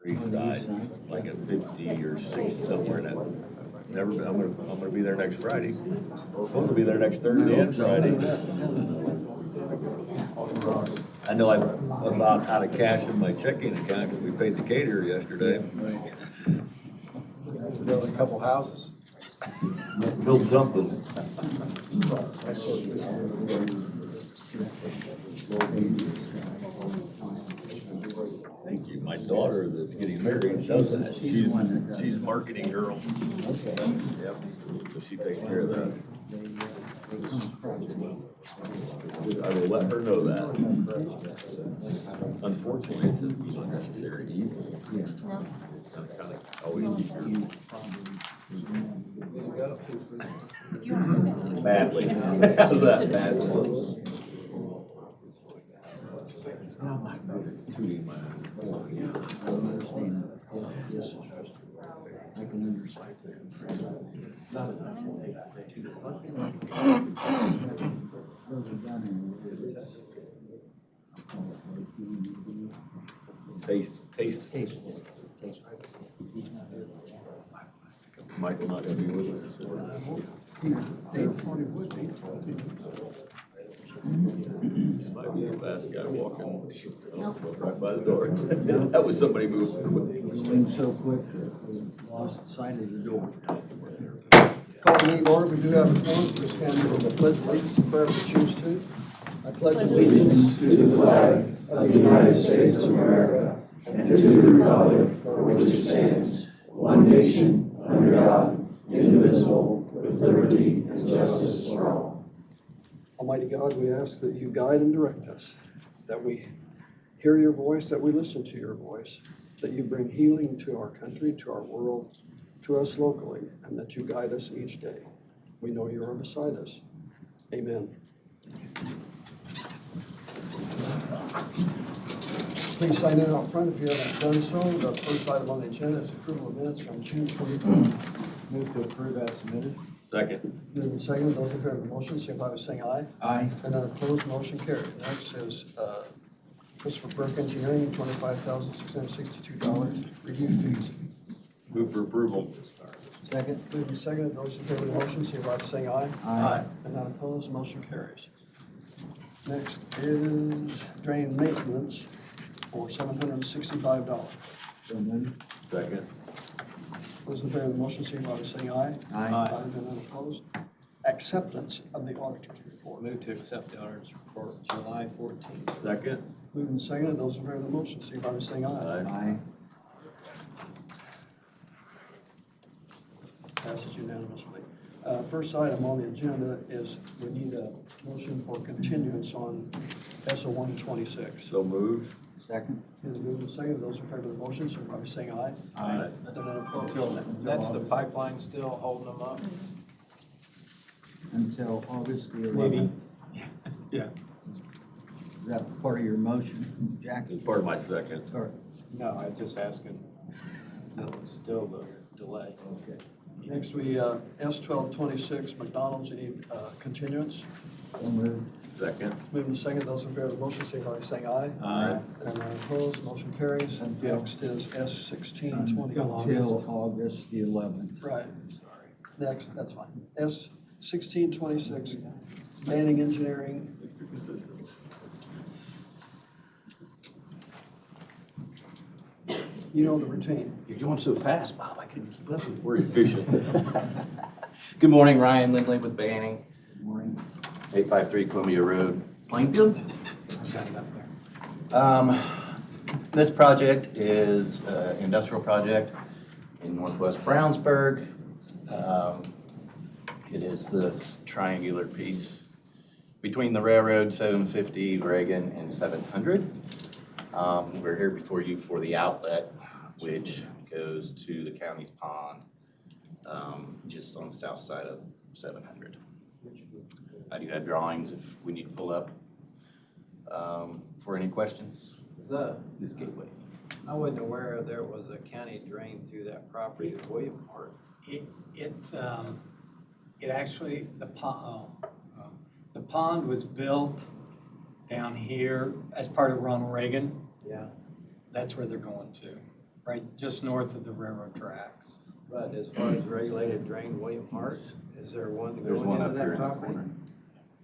East side, like at 50 or 60 somewhere in that. Never been. I'm gonna be there next Friday. Supposed to be there next Thursday and Friday. I know I'm about out of cash in my checking account because we paid the caterer yesterday. Build a couple houses. Build something. Thank you. My daughter that's getting married does that. She's a marketing girl. Yep. So she takes care of that. I will let her know that. Unfortunately, it's an unnecessary evil. Always keep your badly. How's that badly? I'm not good at tooting my own. I can understand. Taste. Michael not gonna be with us this morning. Might be the fast guy walking right by the door. That was somebody moving quick. Moving so quick, we lost sight of the door. Call the meeting order. We do have a quorum. Please stand for the pledge of allegiance and prayer if you choose to. I pledge allegiance to the flag of the United States of America and to the republic for which it stands, one nation, under God, indivisible, with liberty and justice for all. Almighty God, we ask that you guide and direct us, that we hear your voice, that we listen to your voice, that you bring healing to our country, to our world, to us locally, and that you guide us each day. We know you are beside us. Amen. Please sign in out front if you haven't done so. The first item on the agenda is approval of minutes from June 24th. Move to approve as submitted. Second. Moving second, those in favor of the motion, signify by saying aye. Aye. And none opposed, motion carried. Next is Christopher Burke Engineering, $25,662. Review fees. Move for approval. Second. Moving second, those in favor of the motion, signify by saying aye. Aye. And none opposed, motion carries. Next is drain maintenance for $765. So moved. Second. Those in favor of the motion, signify by saying aye. Aye. And none opposed. Acceptance of the auditor's report. Move to accept the auditor's report, July 14th. Second. Moving second, those in favor of the motion, signify by saying aye. Aye. Passes unanimously. First item on the agenda is we need a motion for continuance on SO 126. So moved. Second. And moving second, those in favor of the motion, signify by saying aye. Aye. And none opposed. That's the pipeline still holding them up? Until August the 11th. Maybe. Yeah. Is that part of your motion, Jackie? It's part of my second. Or, No, I was just asking, still the delay. okay. Next, we, S 1226 McDonald's, you need continuance. So moved. Second. Moving second, those in favor of the motion, signify by saying aye. Aye. And none opposed, motion carries. Until- Next is S 1621. Until August the 11th. Right. Next, that's fine. S 1626 Manning Engineering. Consistent. You know the routine. You're going so fast, Bob, I couldn't keep up with you. We're efficient. Good morning, Ryan Lindley with Banning, Good morning. 853 Columbia Road, Plainfield. This project is an industrial project in northwest Brownsburg. It is this triangular piece between the railroad, 750, Reagan, and 700. We're here before you for the outlet, which goes to the county's pond, just on the south side of 700. I do have drawings if we need to pull up for any questions. Is that, This gateway. I wasn't aware there was a county drain through that property at William Park. It actually, the pond was built down here as part of Ronald Reagan. Yeah. That's where they're going to. right just north of the railroad tracks. But as far as regulated drain, William Hart, is there one There's going one into up here that in the property? corner.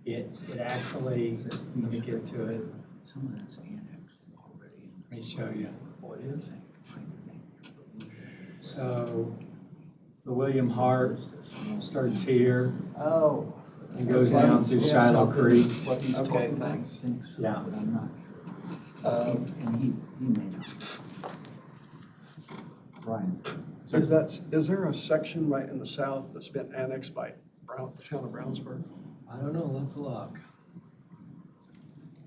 It actually, let me get to it, Some of that's annexed already. let me show you. What is? So the William Hart starts here Oh. and goes down to Shiloh Creek. What he's Okay, talking about, I thanks. think so, Yeah. but I'm not sure. And he may not. Brian, Is there a section right in the south that's been annexed by the town of Brownsburg? I don't know, let's look.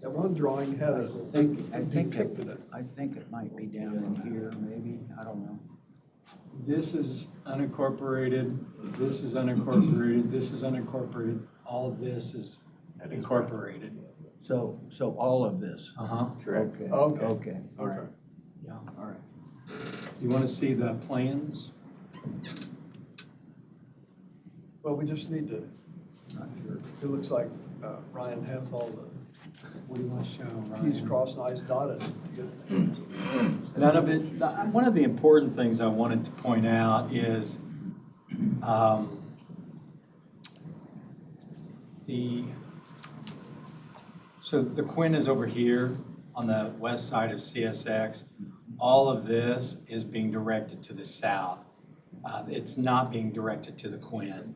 That one drawing had I a, think depicted it. it might be down in here, maybe, I don't know. This is unincorporated, this is unincorporated, this is unincorporated, all of this is incorporated. So all of this? Uh-huh, Correct. Okay, Okay. okay, all right, yeah. all right. You want to see the plans? Well, we just need to, Not sure. it looks like Ryan has all the What do you want to show, T's Ryan? crossed and I's dotted. None of it, one of the important things I wanted to point out is so the Quinn is over here on the west side of CSX. All of this is being directed to the south. It's not being directed to the Quinn.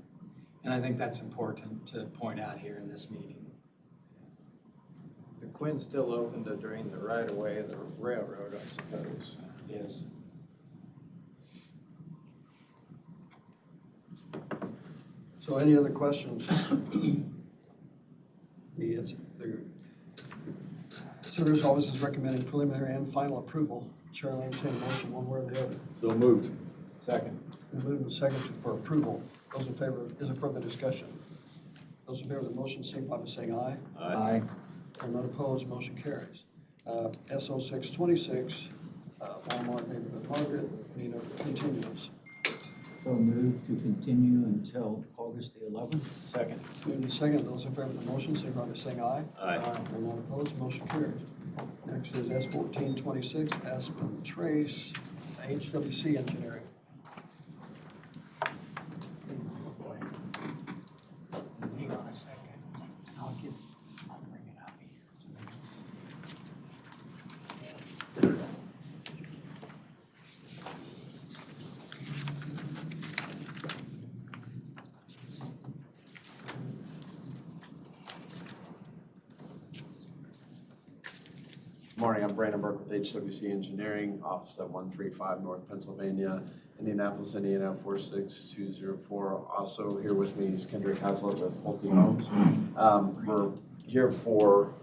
And I think that's important to point out here in this meeting. The Quinn's still open to drain the right of way of the railroad, I suppose. Is So any other questions? The Senator's office is recommending preliminary and final approval. Chair will entertain a motion one way or the other. So moved. Second. Been moved and seconded for approval. Those in favor, is there further discussion? Those in favor of the motion signify by saying aye. Aye. Are none opposed, motion carries. SO 626, Walmart Neighborhood Market, need a continuance. So move to continue until August the 11th? second. Moved and seconded. Those in favor of the motion signify by saying aye. Aye. Are none opposed, motion carries. Next is S 1426, Aspen Trace, HWC Engineering. Hang on a second. I'll bring it up here so they can see. Morning, I'm Brandon Burke with HWC Engineering, Office at 135 North Pennsylvania, Indianapolis, Indiana 46204. Also here with me is Hendricks with Pulte Homes. We're here for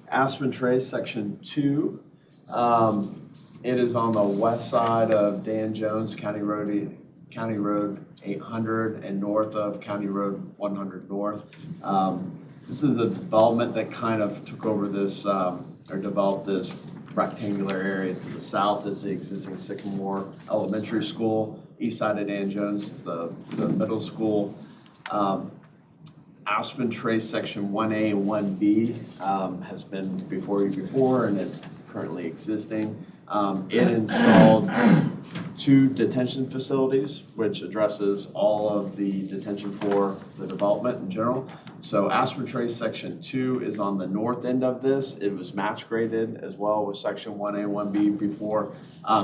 Aspen Trace, Section 2. It is on the west side of Dan Jones, County Road 800 and north of County Road 100 North. This is a development that kind of took over this, or developed this rectangular area. To the south is the existing Sycamore Elementary School. East side of Dan Jones, the middle school. Aspen Trace Section 1A and 1B has been before you before, and it's currently existing. It installed 2 detention facilities, which addresses all of the detention for the development in general. So Aspen Trace Section 2 is on the north end of this. It was mass graded as well with Section 1A and 1B before.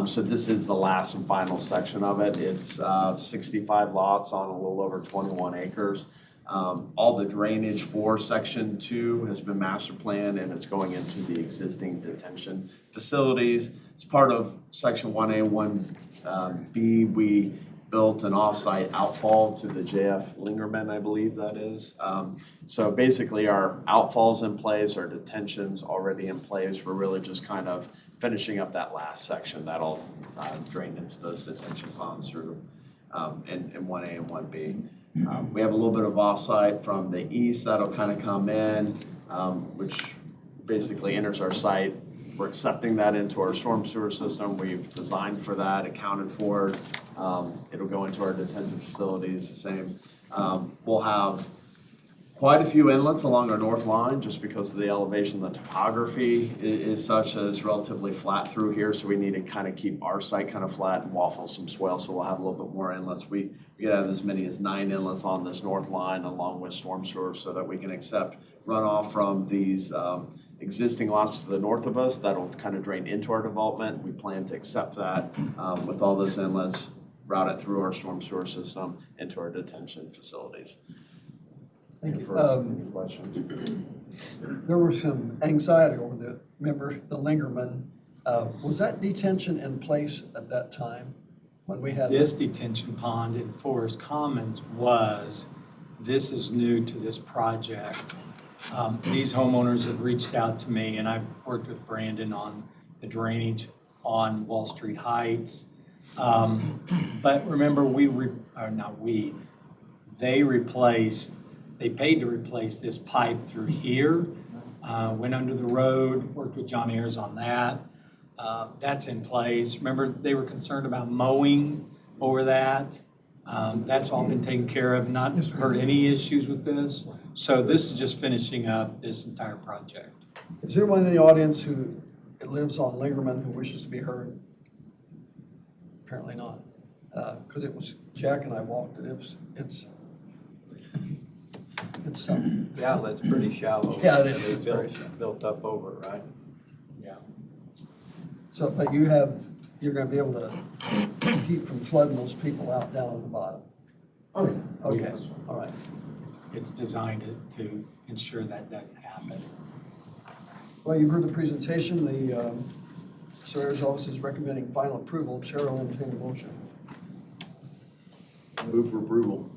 So this is the last and final section of it. It's 65 lots on a little over 21 acres. All the drainage for Section 2 has been master planned, and it's going into the existing detention facilities. As part of Section 1A, 1B, we built an off-site outfall to the JF Lingerman, I believe that is. So basically our outfall's in place, our detention's already in place. We're really just kind of finishing up that last section that'll drain into those detention ponds through in 1A and 1B. We have a little bit of off-site from the east that'll kind of come in, which basically enters our site. We're accepting that into our storm sewer system. We've designed for that, accounted for it. It'll go into our detention facilities the same. We'll have quite a few inlets along our north line, just because of the elevation, the topography is such that it's relatively flat through here, so we need to kind of keep our site kind of flat and waffle some swell, so we'll have a little bit more inlets. We could have as many as 9 inlets on this north line along with storm sewers, so that we can accept runoff from these existing lots to the north of us that'll kind of drain into our development. We plan to accept that with all those inlets, route it through our storm sewer system into our detention facilities. Thank you. Any questions? There was some anxiety over remember the Lingerman. Was that detention in place at that time when we had? This detention pond in Forest Commons this is new to this project. These homeowners have reached out to me, and I've worked with Brandon on the drainage on Wall Street Heights. But remember, they paid to replace this pipe through here, went under the road, worked with John Ayers on that. That's in place. Remember, they were concerned about mowing over that. That's all been taken care of, not heard any issues with this. So this is just finishing up this entire project. Is there anyone in the audience who lives on Lingerman who wishes to be heard? Apparently not, because it was, Jack and I walked it, it's something. The outlet's pretty shallow. Yeah, it is. It's built up over, right? Yeah. So, but you're gonna be able to keep from flooding those people out down on the bottom? Oh, yeah. Okay, Yes. all right. It's designed to ensure that doesn't happen. Well, you've heard the presentation. The Surveyor's Office is recommending final approval. Chair will entertain a motion. Move for approval.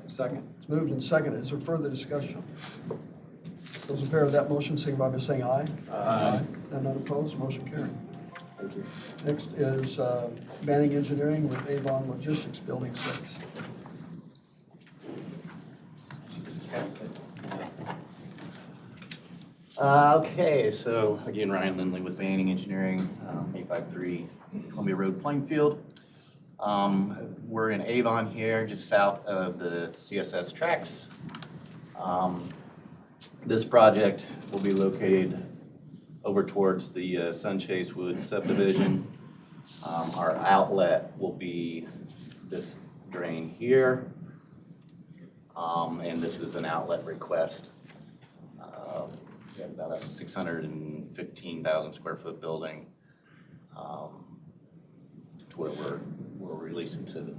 Second. It's moved and seconded. Is there further discussion? Those in favor of that motion, signify by saying aye. Aye. None opposed, motion carried. Thank you. Next is Banning Engineering with Avon Logistics Building 6. Okay, so again, Ryan Lindley with Banning Engineering, 853 Columbia Road, Plainfield. We're in Avon here, just south of the CSS tracks. This project will be located over towards the Sunchase Woods subdivision. Our outlet will be this drain here. And this is an outlet request. We have about a 615,000 square foot building to where we're releasing to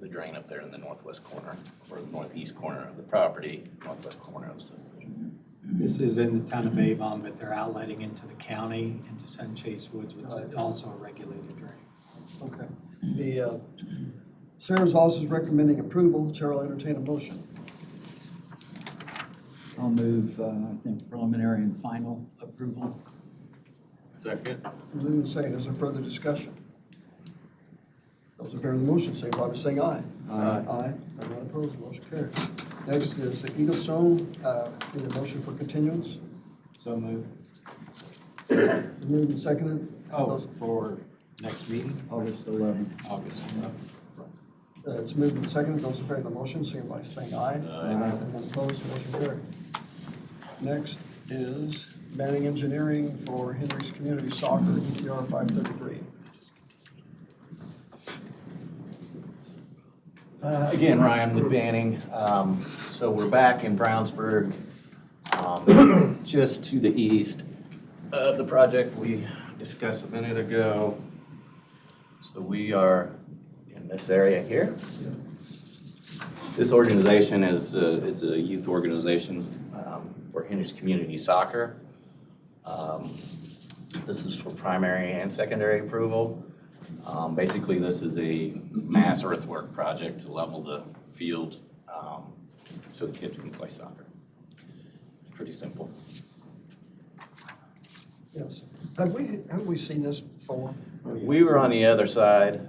the drain up there in the northwest corner, or the northeast corner of the property, northwest corner of the subdivision. This is in the town of Avon, but they're outletting into the county, into Sunchase Woods, which is also a regulated drain. Okay. The Surveyor's Office is recommending approval. Chair will entertain a motion. I'll move, I think preliminary and final approval. Second. Moved and seconded. Is there further discussion? Those in favor of the motion, signify by saying aye. Aye. Aye. None opposed, motion carried. Next is the Eaglestone. Need a motion for continuance? So moved. Moved and seconded. Oh, for next meeting? August 11th. August. It's moved and seconded. Those in favor of the motion, signify by saying aye. Aye. None opposed, motion carried. Next is Banning Engineering for Hendricks Community Soccer, ETR 533. Again, Ryan with Banning. So we're back in Brownsburg, just to the east of the project we discussed a minute ago. So we are in this area here. This organization is it's a youth organization for Hendricks Community Soccer. This is for primary and secondary approval. Basically, this is a mass earthwork project to level the field so the kids can play soccer. Pretty simple. Yes. Have we seen this before? We were on the other side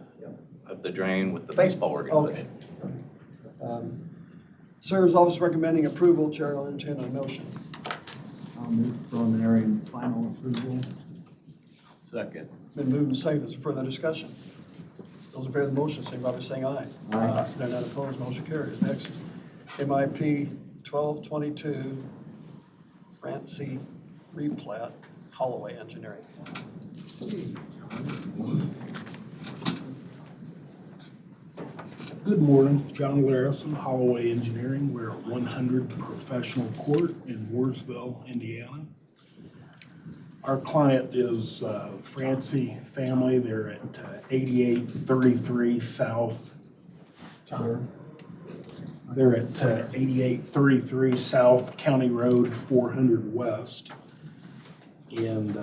of the drain with the baseball organization. Surveyor's Office recommending approval. Chair will entertain a motion. I'll move preliminary and final approval. Second. Been moved and seconded. Is there further discussion? Those in favor of the motion, signify by saying aye. Aye. None opposed, motion carries. Next is MIP 1222, Francie replat, Holloway Engineering. Good morning, John Larison, Holloway Engineering. We're at 100 Professional Court in Mooresville, Indiana. Our client is Francie family. They're at 8833 South. They're at 8833 South County Road 400 West. And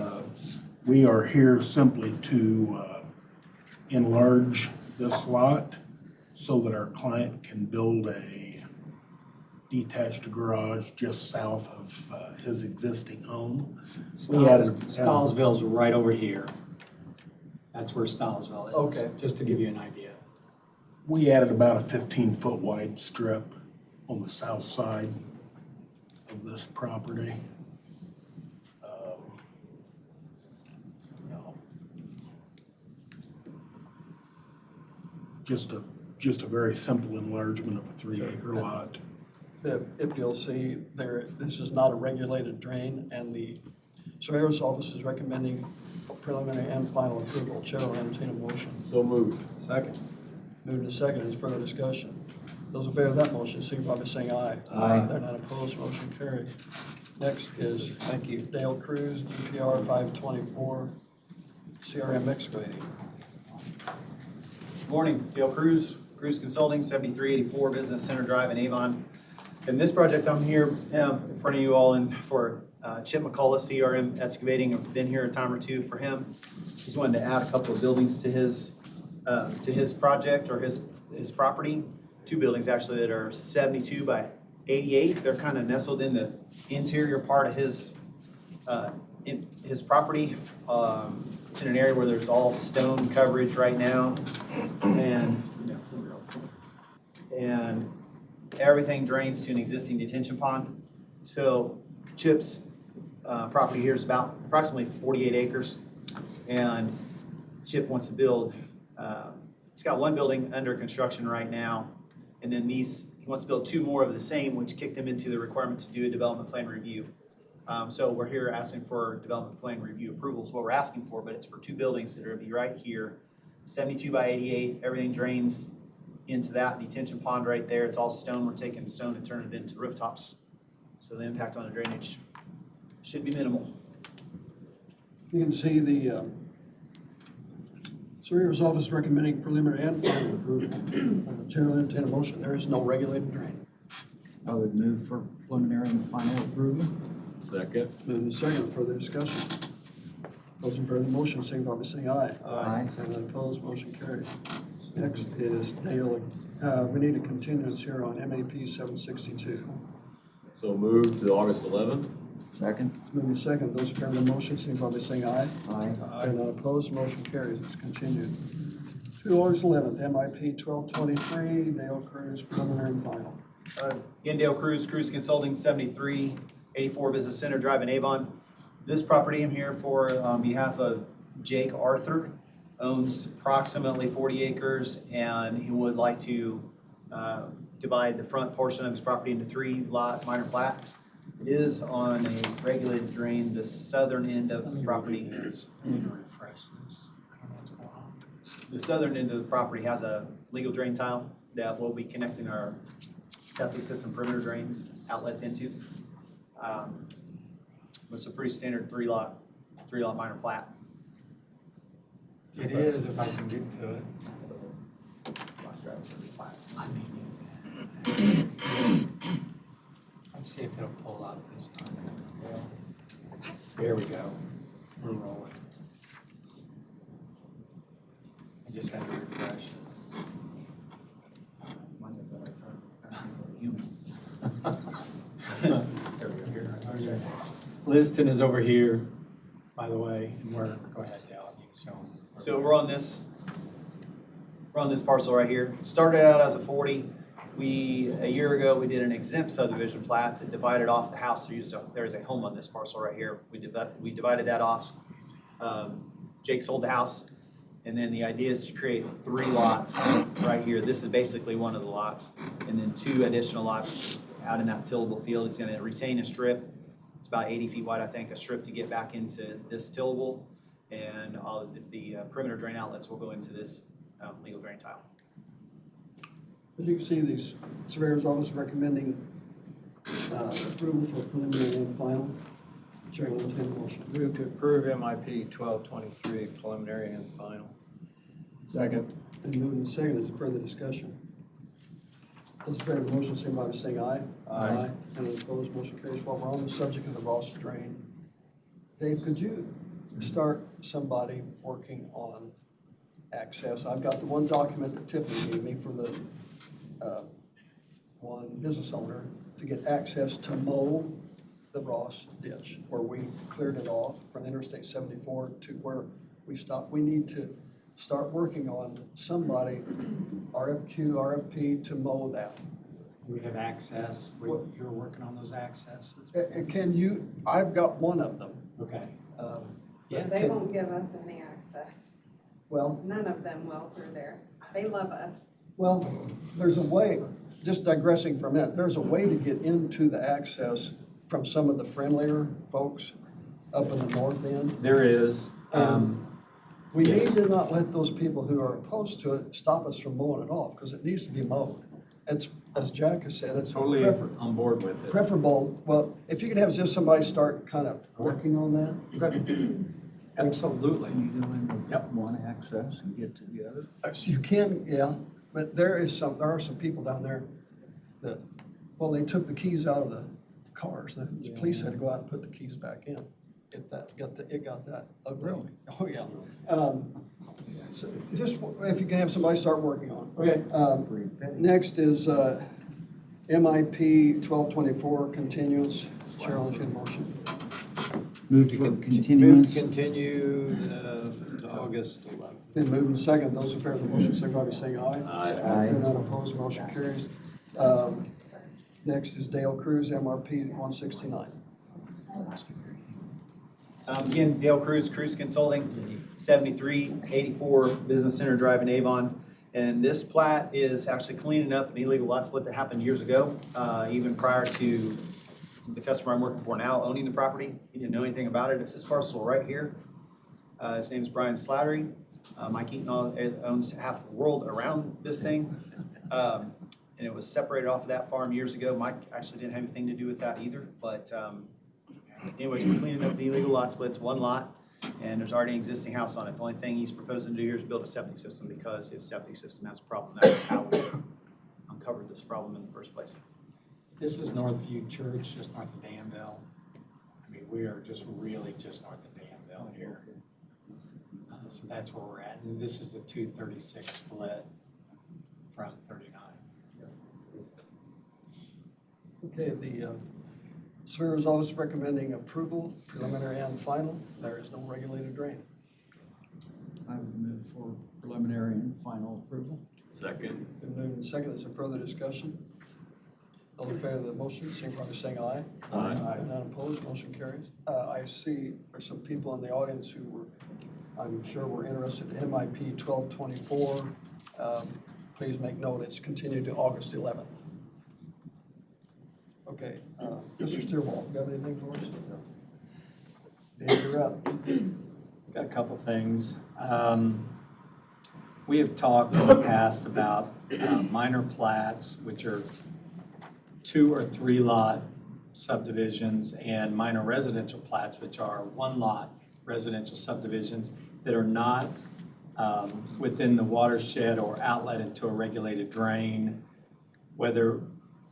we are here simply to enlarge this lot so that our client can build a detached garage just south of his existing home. We added- Stilesville's right over here. That's where Stilesville is. Okay. Just to give you an idea. We added about a 15-foot wide strip on the south side of this property. You know, just a very simple enlargement of a 3-acre lot. If you'll see there, this is not a regulated drain, and the surveyor's office is recommending preliminary and final approval. Chair will entertain a motion. So moved. Second. Moved and seconded. Is further discussion? Those in favor of that motion, signify by saying aye. Aye. They're not opposed, motion carries. Next is, thank you, Dale Cruz, DPR 524, CRM excavating. Morning, Dale Cruz, Cruz Consulting, 7384 Business Center Drive in Avon. In this project, I'm here in front of you all for Chip McCullough, CRM Excavating. I've been here a time or two for him. He's wanted to add a couple of buildings to his project or his property. 2 buildings actually that are 72 by 88. They're kind of nestled in the interior part of his property. It's in an area where there's all stone coverage right now, and everything drains to an existing detention pond. So Chip's property here is about approximately 48 acres, and Chip wants to build. He's got 1 building under construction right now, and then he wants to build 2 more of the same, which kicked him into the requirement to do a development plan review. So we're here asking for development plan review approvals, what we're asking for, but it's for 2 buildings that are gonna be right here, 72 by 88, everything drains into that detention pond right there. It's all stone. We're taking stone and turning it into rooftops. So the impact on the drainage should be minimal. You can see the surveyor's office recommending preliminary and final approval. Chair will entertain a motion. There is no regulated drain. I would move for preliminary and final approval. Second. Moved and seconded. Further discussion? Those in favor of the motion, signify by saying aye. Aye. And opposed, motion carries. Next is Dale. We need a continuance here on MAP 762. So moved to August 11th. Second. Moved and seconded. Those in favor of the motion, signify by saying aye. Aye. And not opposed, motion carries. It's continued. To August 11th, MIP 1223, Dale Cruz, preliminary and final. Again, Dale Cruz, Cruz Consulting, 7384 Business Center Drive in Avon. This property I'm here for on behalf of Jake Arthur. Owns approximately 40 acres, and he would like to divide the front portion of his property into 3-lot minor plat. It is on a regulated drain, the southern end of the property. I need to refresh this. I don't know what's going on. The southern end of the property has a legal drain tile that we'll be connecting our septic system perimeter drains outlets into. It's a pretty standard 3-lot minor plat. It is, if I can get to it. Let's see if it'll pull up this time. There we go. We're rolling. I just had to refresh. There we go, here. Okay. Liston is over here, by the way, and go ahead, Dale, you can show them. So we're on this parcel right here. Started out as a 40. A year ago, we did an exempt subdivision plat that divided off the house. There is a home on this parcel right here. We divided that off. Jake sold the house, And then the idea is to create 3 lots right here. This is basically one of the lots. And then 2 additional lots out in that tillable field. It's gonna retain a strip. It's about 80 feet wide, I think, a strip to get back into this tillable. And all of the perimeter drain outlets will go into this legal drain tile. As you can see, the surveyor's office recommending approval for preliminary and final. Chair will entertain a motion. Move to approve MIP 1223 preliminary and final. Second. And moving to second, is there further discussion? Those in favor of the motion, signify by saying aye. Aye. And those opposed, motion carries. While we're on the subject of the Ross drain, Dave, could you start somebody working on access? I've got the one document that Tiffany gave me for the one business owner to get access to mow the Ross ditch where we cleared it off from Interstate 74 to where we stopped. We need to start working on somebody, RFQ, RFP, to mow that. We have access, you're working on those accesses? Can you, I've got one of them. Okay. Yeah. They won't give us any access. Well, None of them will through there. They love us. well, there's a way, just digressing for a minute, there's a way to get into the access from some of the friendlier folks up in the north end. There is. We need Yes. to not let those people who are opposed to it stop us from mowing it off, because it needs to be mowed. It's, as Jack has said, it's Totally prefer- on board with it. preferable, well, if you could have just somebody start kind of working on that. Absolutely. You go into Yep. one access and get to the other. So you can, yeah, but there are some people down there that, well, they took the keys out of the cars. The police had to go out and put the keys back in. It got that ugly. Really? Oh, yeah. So just, if you can have somebody start working on it. Okay. Pretty petty. Next is MIP 1224 continuance. Chair will entertain a motion. Move to Move to continuance. continue to August 11th. Then moving to second, those in favor of the motion, signify by saying aye. Aye. Hearing none opposed, motion carries. Next is Dale Cruz, MRP 169. Again, Dale Cruz, Cruz Consulting, 7384 Business Center Drive in Avon. And this plat is actually cleaning up an illegal lot split that happened years ago, even prior to the customer I'm working for now owning the property. He didn't know anything about it. It's this parcel right here. His name is Brian Slattery. Mike Eaton owns half the world around this thing. And it was separated off of that farm years ago. Mike actually didn't have anything to do with that either, but anyways, we're cleaning up the illegal lot splits, one lot, and there's already an existing house on it. The only thing he's proposing to do here is build a septic system because his septic system has a problem. That's how we uncovered this problem in the first place. This is Northview Church, just north of Danville. I mean, we are just really just north of Danville here. So that's where we're at. And this is the 236 split from 39. Okay, the surveyor's office recommending approval, preliminary and final. There is no regulated drain. I would move for preliminary and final approval. Second. Been moved and seconded. Is there further discussion? All in favor of the motion, signify by saying aye. Aye. None opposed, motion carries. I see there's some people in the audience who were, I'm sure were interested in MIP 1224. Please make note, it's continued to August 11th. Okay, Mr. Steerwald, you have anything for us? Dave, you're up. Got a couple things. We have talked in the past about minor plats, which are 2 or 3 lot subdivisions, and minor residential plats, which are 1 lot residential subdivisions that are not within the watershed or outlet into a regulated drain. Whether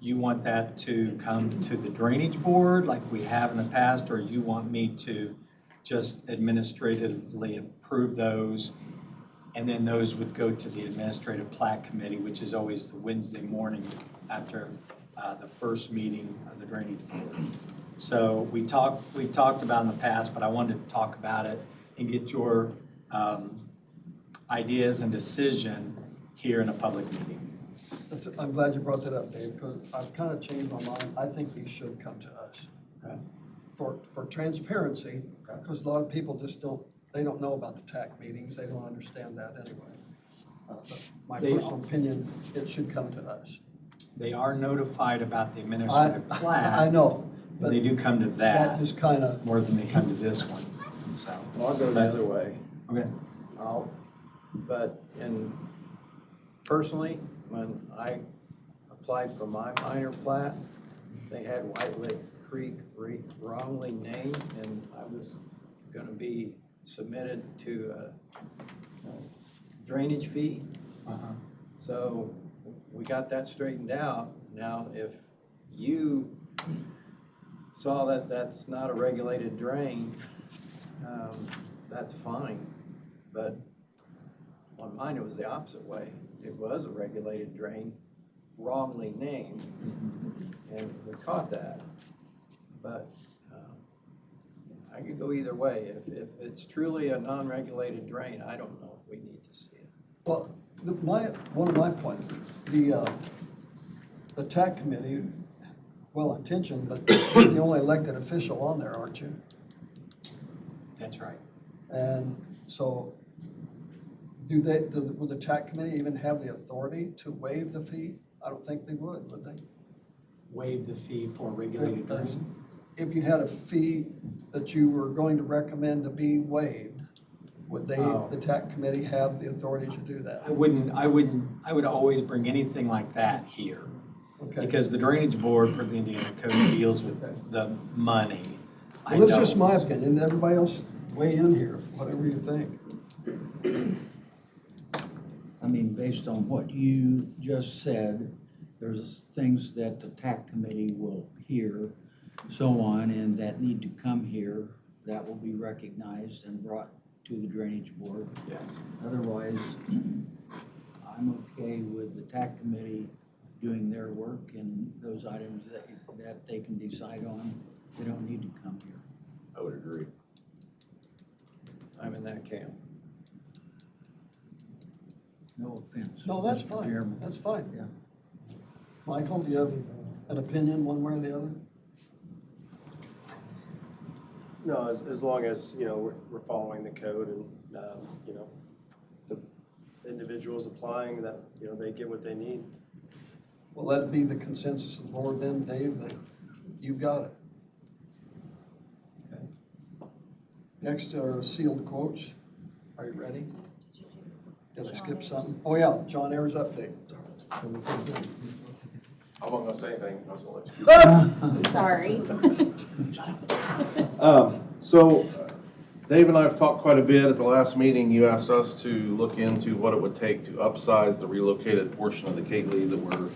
you want that to come to the drainage board like we have in the past, or you want me to just administratively approve those, and then those would go to the administrative plat committee, which is always the Wednesday morning after the first meeting of the drainage board. So we talked about in the past, but I wanted to talk about it and get your ideas and decision here in a public meeting. I'm glad you brought that up, Dave, because I've kind of changed my mind. I think these should come to us Okay. for transparency, because a lot of people just don't they don't know about the TAC meetings, they don't understand that anyway. But my They- personal opinion, it should come to us. They are notified about the administrative I plat. know, But they do come to that that just kind of, more than they come to this one, so. Well, I'll go the other way. Okay. Personally, when I applied for my minor plat, they had White Lake Creek wrongly named, and I was gonna be submitted to a drainage fee. Uh-huh. So we got that straightened out. Now, if you saw that that's not a regulated drain, that's fine. But on mine, it was the opposite way. It was a regulated drain, wrongly named, and we caught that. But I could go either way. If it's truly a non-regulated drain, I don't know if we need to see it. well, one of my points, the TAC committee, well-intentioned, but you're the only elected official on there, aren't you? That's right. And so, would the TAC committee even have the authority to waive the fee? I don't think they would they? Waive the fee for regulated drain. If you had a fee that you were going to recommend to be waived, would the TAC committee have the authority to do that? I would always bring anything like that here. Okay. Because the drainage board per the Indiana code deals with the money. I Well, that's just don't. my opinion. Everybody else weigh in here, whatever you think. I mean, based on what you just said, there's things that the TAC committee will hear, so on, and that need to come here, that will be recognized and brought to the drainage board. Yes. Otherwise, I'm okay with the TAC committee doing their work and those items that they can decide on, they don't need to come here. I would agree. I'm in that camp. No offense. No, that's Mr. fine. Chairman. That's fine. Yeah. Michael, do you have an opinion one way or the other? No, as long as, we're following the code and, the individuals applying that, they get what they need. Will that be the consensus of the board then, Dave, that you got it? Okay. Next are sealed quotes. Are you ready? Did I skip something? Oh, yeah, John Ayers update. I wasn't gonna say anything, I was gonna let you. Sorry. So Dave and I have talked quite a bit. At the last meeting, you asked us to look into what it would take to upsize the relocated portion of the Kately that we're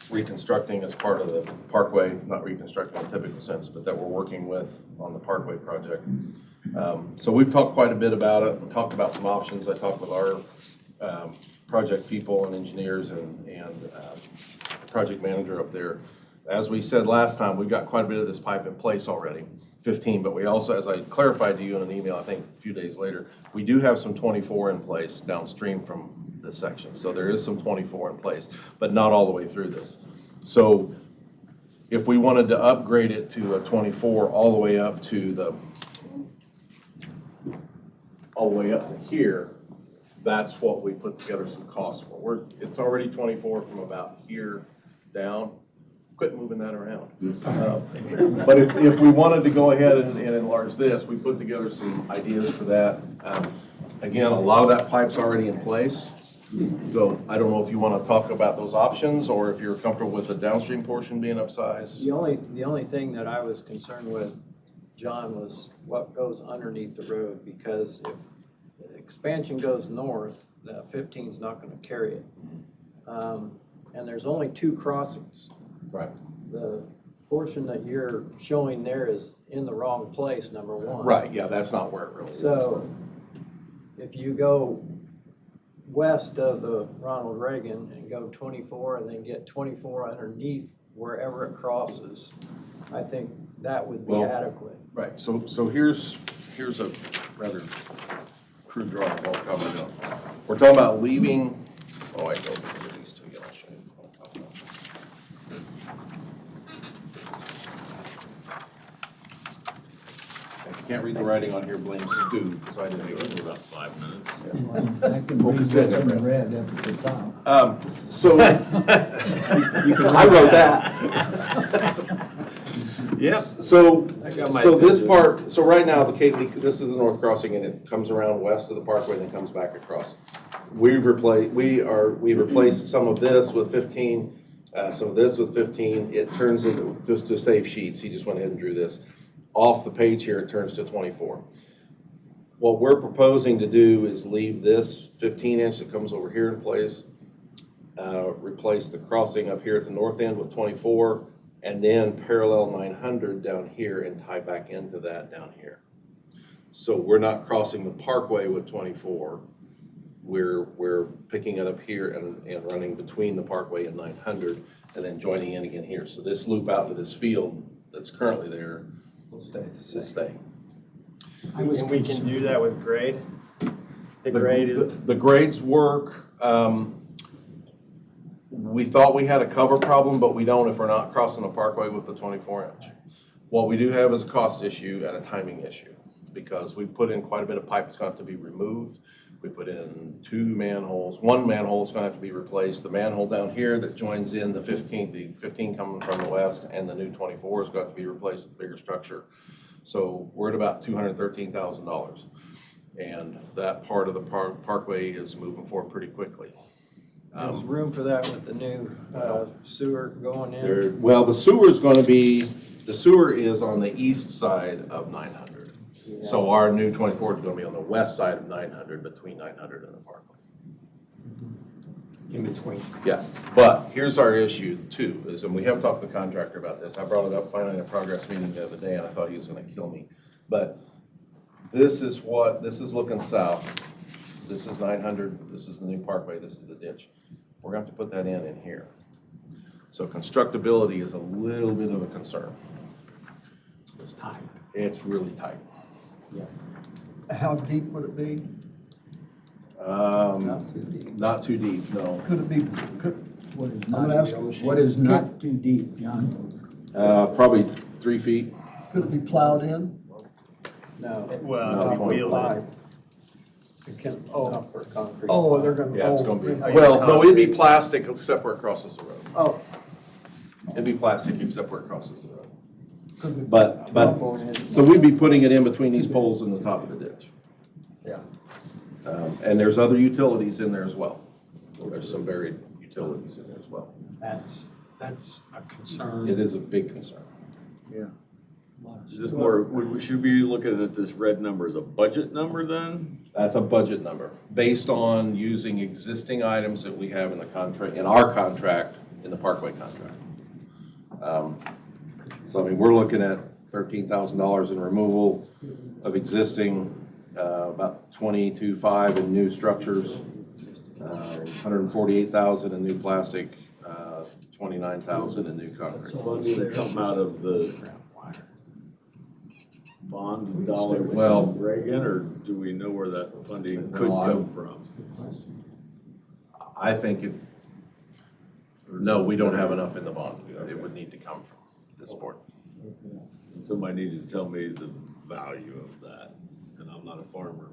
reconstructing as part of the Parkway, not reconstructing in a typical sense, but that we're working with on the Parkway project. So we've talked quite a bit about it and talked about some options. I talked with our project people and engineers and project manager up there. As we said last time, we've got quite a bit of this pipe in place already, 15, but we also, as I clarified to you in an email, I think a few days later, we do have some 24 in place downstream from this section. So there is some 24 in place, but not all the way through this. So if we wanted to upgrade it to a 24 all the way up to here, that's what we put together some costs for. It's already 24 from about here down. Quit moving that around. But if we wanted to go ahead and enlarge this, we put together some ideas for that. Again, a lot of that pipe's already in place. So I don't know if you want to talk about those options or if you're comfortable with the downstream portion being upsized. The only thing that I was concerned with, John, was what goes underneath the road, because if the expansion goes north, the 15's not gonna carry it. And there's only 2 crossings. Right. The portion that you're showing there is in the wrong place, number one. Right, yeah, that's not where it really is. So if you go west of the Ronald Reagan and go 24 and then get 24 underneath wherever it crosses, I think that would be adequate. Right, so here's a rather crude drawing of what we're talking about. We're talking about leaving, I go to these two, yeah, I'll show you. can't read the writing on here, blame Stu, because I didn't do it. About 5 minutes. I can read Focus in what's there, in Brad. red up at the top. So, I wrote that. Yep, so, I got my so this attention. part, so right now, the this is the north crossing, and it comes around west of the parkway and then comes back across. We've replaced some of this with 15, some of this with 15. It turns into, just to save sheets, he just went ahead and drew this. Off the page here, it turns to 24. What we're proposing to do is leave this 15-inch that comes over here in place, replace the crossing up here at the north end with 24, and then parallel 900 down here and tie back into that down here. So we're not crossing the parkway with 24. We're picking it up here and running between the parkway and 900 and then joining in again here. So this loop out to this field that's currently there will stay. And we can do that with grade? The grade is, The grades work. We thought we had a cover problem, but we don't if we're not crossing the parkway with the 24-inch. What we do have is a cost issue and a timing issue, because we put in quite a bit of pipe that's going to have to be removed. We put in 2 manholes. 1 manhole is going to have to be replaced. The manhole down here that joins in the 15 coming from the west, and the new 24 is going to have to be replaced with a bigger structure. So we're at about $213,000. And that part of the parkway is moving forward pretty quickly. There's room for that with the new sewer going in. Well, the sewer is on the east side of 900. So our new 24 is going to be on the west side of 900, between 900 and the parkway. In between. Yeah, but here's our issue too, is, and we have talked to the contractor about this. I brought it up finally in a progress meeting the other day, and I thought he was going to kill me. But this is looking south. This is 900, this is the new parkway, this is the ditch. We're going to have to put that in here. So constructability is a little bit of a concern. It's tight. It's really tight. How deep would it be? Not too deep, no. Could it be, What is I'm gonna not, ask- what is not too deep, John? Probably 3 feet. could it be plowed in? No. Well, it'd be wheeled in. It can, Not for concrete. oh, they're gonna. Yeah, it's going to be, Oh, yeah, well, no, it'd be concrete. plastic except where it crosses the road. Oh. It'd be plastic except where it crosses the road. Could be- But, so we'd be putting it in between these poles and the top of the ditch. Yeah. And there's other utilities in there as well. There's some buried utilities in there as well. That's a concern. It is a big concern. Is this more, should we be looking at this red number as a budget number then? That's a budget number, based on using existing items that we have in the contract, in our contract, in the Parkway contract. So, I mean, we're looking at $13,000 in removal of existing, about 22.5 in new structures, 148,000 in new plastic, 29,000 in new concrete. Funding that come out of the bond dollar Well- from Reagan, or do we know where that funding could No, come from? I think no, we don't have enough in the bond. It would need to come from this board. Somebody needs to tell me the value of that, and I'm not a farmer.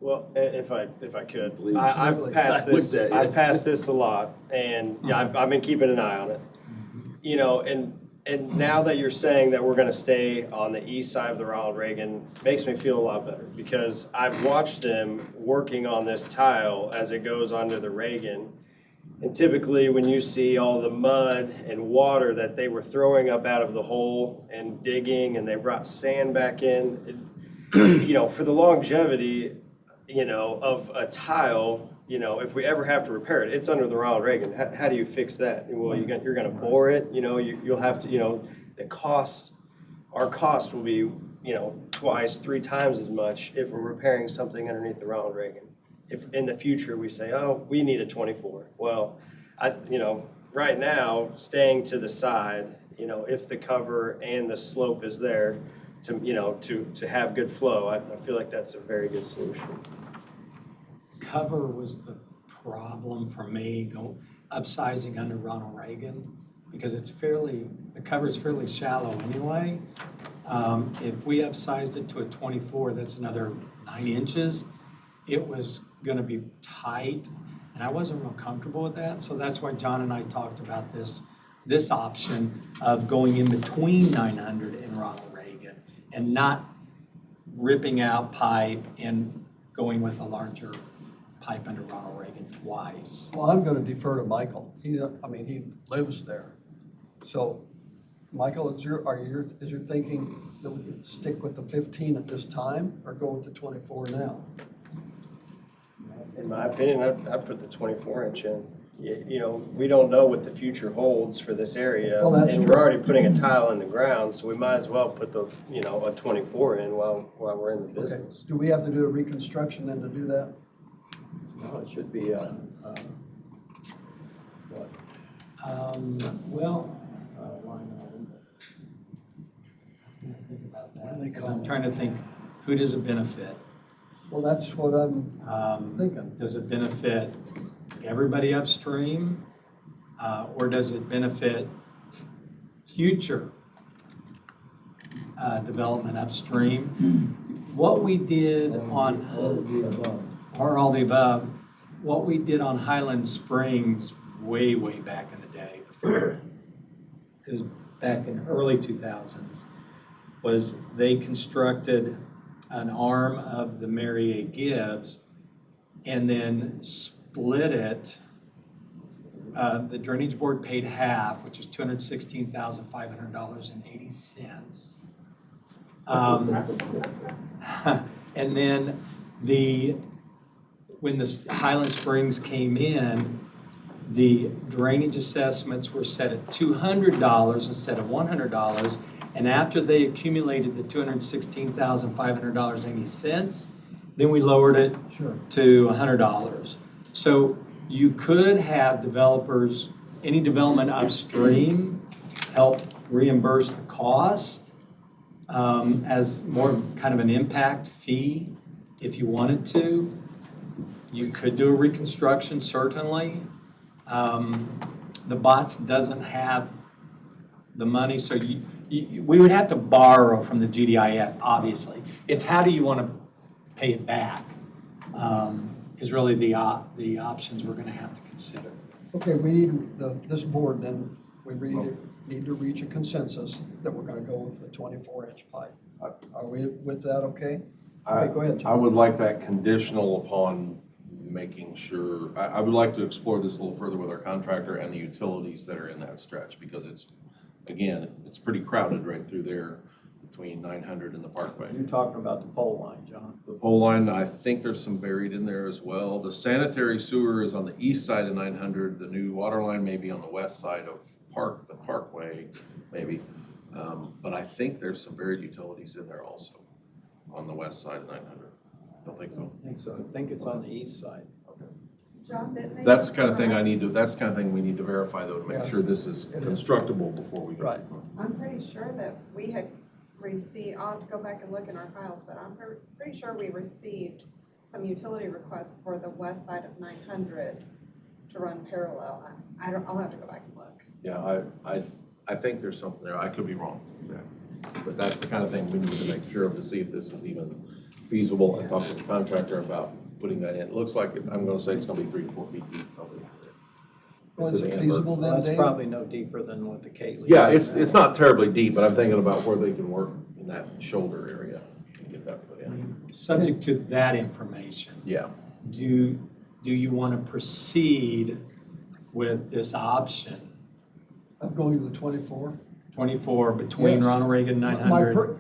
well, if I could, Please. I've passed I looked this, at you. I've passed this a lot, and yeah, I've been keeping an eye on it. You know, and now that you're saying that we're gonna stay on the east side of the Ronald Reagan, makes me feel a lot better, because I've watched them working on this tile as it goes under the Reagan. And typically, when you see all the mud and water that they were throwing up out of the hole and digging, and they brought sand back in, you know, for the longevity, you know, of a tile, you know, if we ever have to repair it, it's under the Ronald Reagan. How do you fix that? Well, you're gonna bore it, you know, you'll have to, you know, our cost will be, you know, 2x, 3x as much if we're repairing something underneath the Ronald Reagan. If in the future we say, oh, we need a 24. Well, you know, right now, staying to the side, you know, if the cover and the slope is there to, you know, to have good flow, I feel like that's a very good solution. Cover was the problem for me, upsizing under Ronald Reagan, because the cover is fairly shallow anyway. If we upsized it to a 24, that's another 9 inches. It was gonna be tight, and I wasn't real comfortable with that. So that's why John and I talked about this option of going in between 900 and Ronald Reagan and not ripping out pipe and going with a larger pipe under Ronald Reagan twice. Well, I'm gonna defer to Michael. He lives there. So, Michael, is your thinking that we could stick with the 15 at this time or go with the 24 now? In my opinion, I'd put the 24-inch in. You know, we don't know what the future holds for this area. Well, that's and true. we're already putting a tile in the ground, so we might as well put the, a 24 in while we're in the Okay. business. Do we have to do a reconstruction then to do that? No, it should be, what? Line item. I'm thinking about What do they that, 'cause call I'm it? trying to think, who does it benefit? Well, that's what I'm thinking. Does it benefit everybody upstream? Or does it benefit future development upstream? What we did on, or all the above, what we did on Highland Springs way, way back in the day, before, it was back in early 2000s, was they constructed an arm of the Mary A. Gibbs and then split it. The drainage board paid half, which is $216,500.80. And then when the Highland Springs came in, the drainage assessments were set at $200 instead of $100. And after they accumulated the $216,500.80, then we lowered it to $100. So you could have developers, any development upstream, help reimburse the cost as more kind of an impact fee if you wanted to. You could do a reconstruction, certainly. The BOTS doesn't have the money, so we would have to borrow from the GDIF, obviously. It's how do you want to pay it back is really the options we're going to have to consider. Okay, we need, this board then, we really need to reach a consensus that we're gonna go with the 24-inch pipe. Are we with that, okay? Okay, go ahead, I John. would like that conditional upon making sure, I would like to explore this a little further with our contractor and the utilities that are in that stretch, because it's pretty crowded right through there between 900 and the Parkway. You're talking about the pole line, John. The pole line, I think there's some buried in there as well. The sanitary sewer is on the east side of 900. The new water line may be on the west side of the Parkway, maybe. But I think there's some buried utilities in there also on the west side of 900. Don't think so? I think so. I think it's on the east side. John, didn't they? That's the kind of thing that's the kind of thing we need to verify though, to make Yes. sure this is constructible before we go. Right. I'm pretty sure that we had received, I'll have to go back and look in our files, but I'm pretty sure we received some utility requests for the west side of 900 to run parallel. I'll have to go back and look. Yeah, I think there's something there. I could be wrong. But that's the kind of thing we need to make sure of to see if this is even feasible and talk to the contractor about putting that in. It looks like, I'm gonna say it's gonna be 3 to 4 feet deep probably. Well, is it feasible then, That's Dave? probably no deeper than what the Kately. Yeah, is it's now. not terribly deep, but I'm thinking about where they can work in that shoulder area and get that put in. Subject to that information, Yeah. do you want to proceed with this option? I'm going to the 24. 24 between Yes. Ronald Reagan My 900?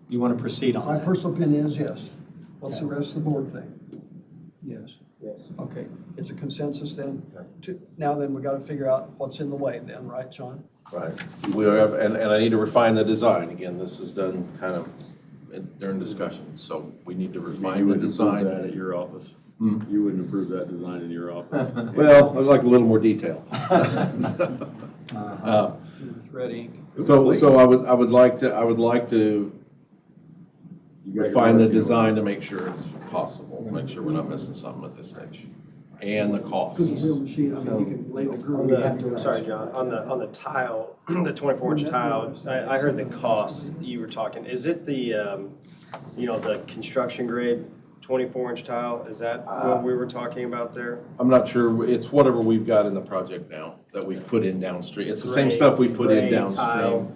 You want to proceed on My that? personal opinion is yes. What's the rest of the board think? Yes. Yes. Okay, it's a consensus then? Now then, we gotta figure out what's in the way then, right, John? Right. We have, and I need to refine the design. Again, this is done kind of during discussion, so we need to refine the design. that at your office. Hmm? You wouldn't approve that design in your office. Well, I'd like a little more detail. It's ready. So I would like to refine the design to make sure it's possible, make sure we're not missing something at this stage. and the cost. Because the real machine, I mean, you can lay the groove. Sorry, John, on the tile, the 24-inch tile, I heard the cost you were talking. Is it the, the construction grade 24-inch tile? Is that what we were talking about there? I'm not sure, it's whatever we've got in the project now that we've put in downstream. It's the same Grade- stuff we put in grade downstream. tile.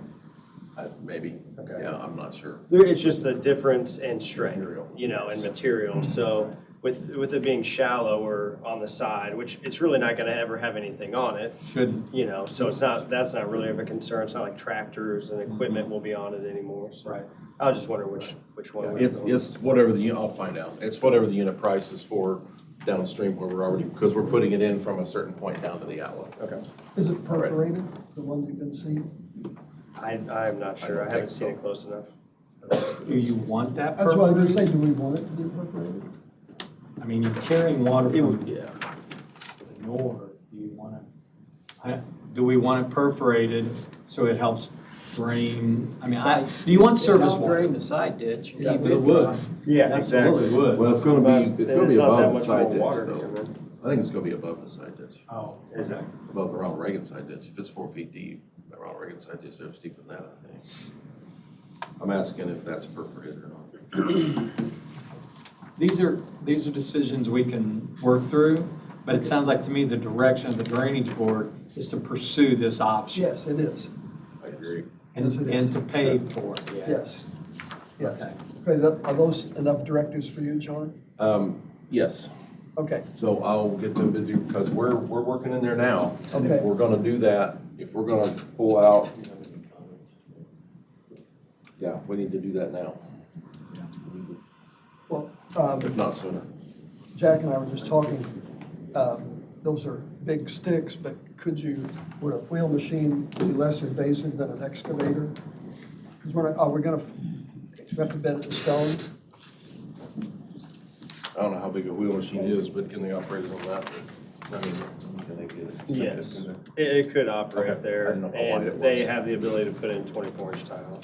Maybe, Okay. yeah, I'm not sure. It's just a difference in strength, Material. and material. So with it being shallow or on the side, which it's really not gonna ever have anything on it, Should, so that's not really of a concern. It's not like tractors and equipment will be on it anymore. So Right. I was just wondering which one. we were It's going. whatever I'll find out. It's whatever the unit price is for downstream where we're already, because we're putting it in from a certain point down to the outlet. Okay. Is it perforated, the one you've been seeing? I'm not sure. don't I haven't think seen so. it close enough. do you want that That's why I was perforated? saying, do we want it to be perforated? I mean, you're carrying water It from would, yeah. the north, do we want it perforated so it helps drain, do you want surface Don't drain water? the side ditch. Yeah, Keep It would. Yeah, Absolutely exactly. would. Well, it's gonna be Then it's not that above the much side more ditch water to though. come in. I think it's gonna be above the side ditch, Oh, Is it? above the Ronald Reagan side ditch. If it's 4 feet deep, the Ronald Reagan side ditch, they're deeper than that, I think. I'm asking if that's perforated or not. these are decisions we can work through, but it sounds like to me the direction of the drainage board is to pursue this option. Yes, it is. I agree. And, Yes, it is. and to pay for it, yeah. Yes. Yes. Okay. Okay, are those enough directives for you, John? Yes, Okay, so I'll get them busy because we're working in there now. And if Okay. we're gonna do that, if we're gonna pull out, yeah, we need to do that now, well, if not sooner. Jack and I were just talking, those are big sticks, but would a wheel machine be less invasive than an excavator? Because we have to bed it in stone? I don't know how big a wheel machine is, but can they operate it on that? I mean, can they get it? Yes, it could operate Okay. I there, didn't know how wide it and they was. have the ability to put in 24-inch tile.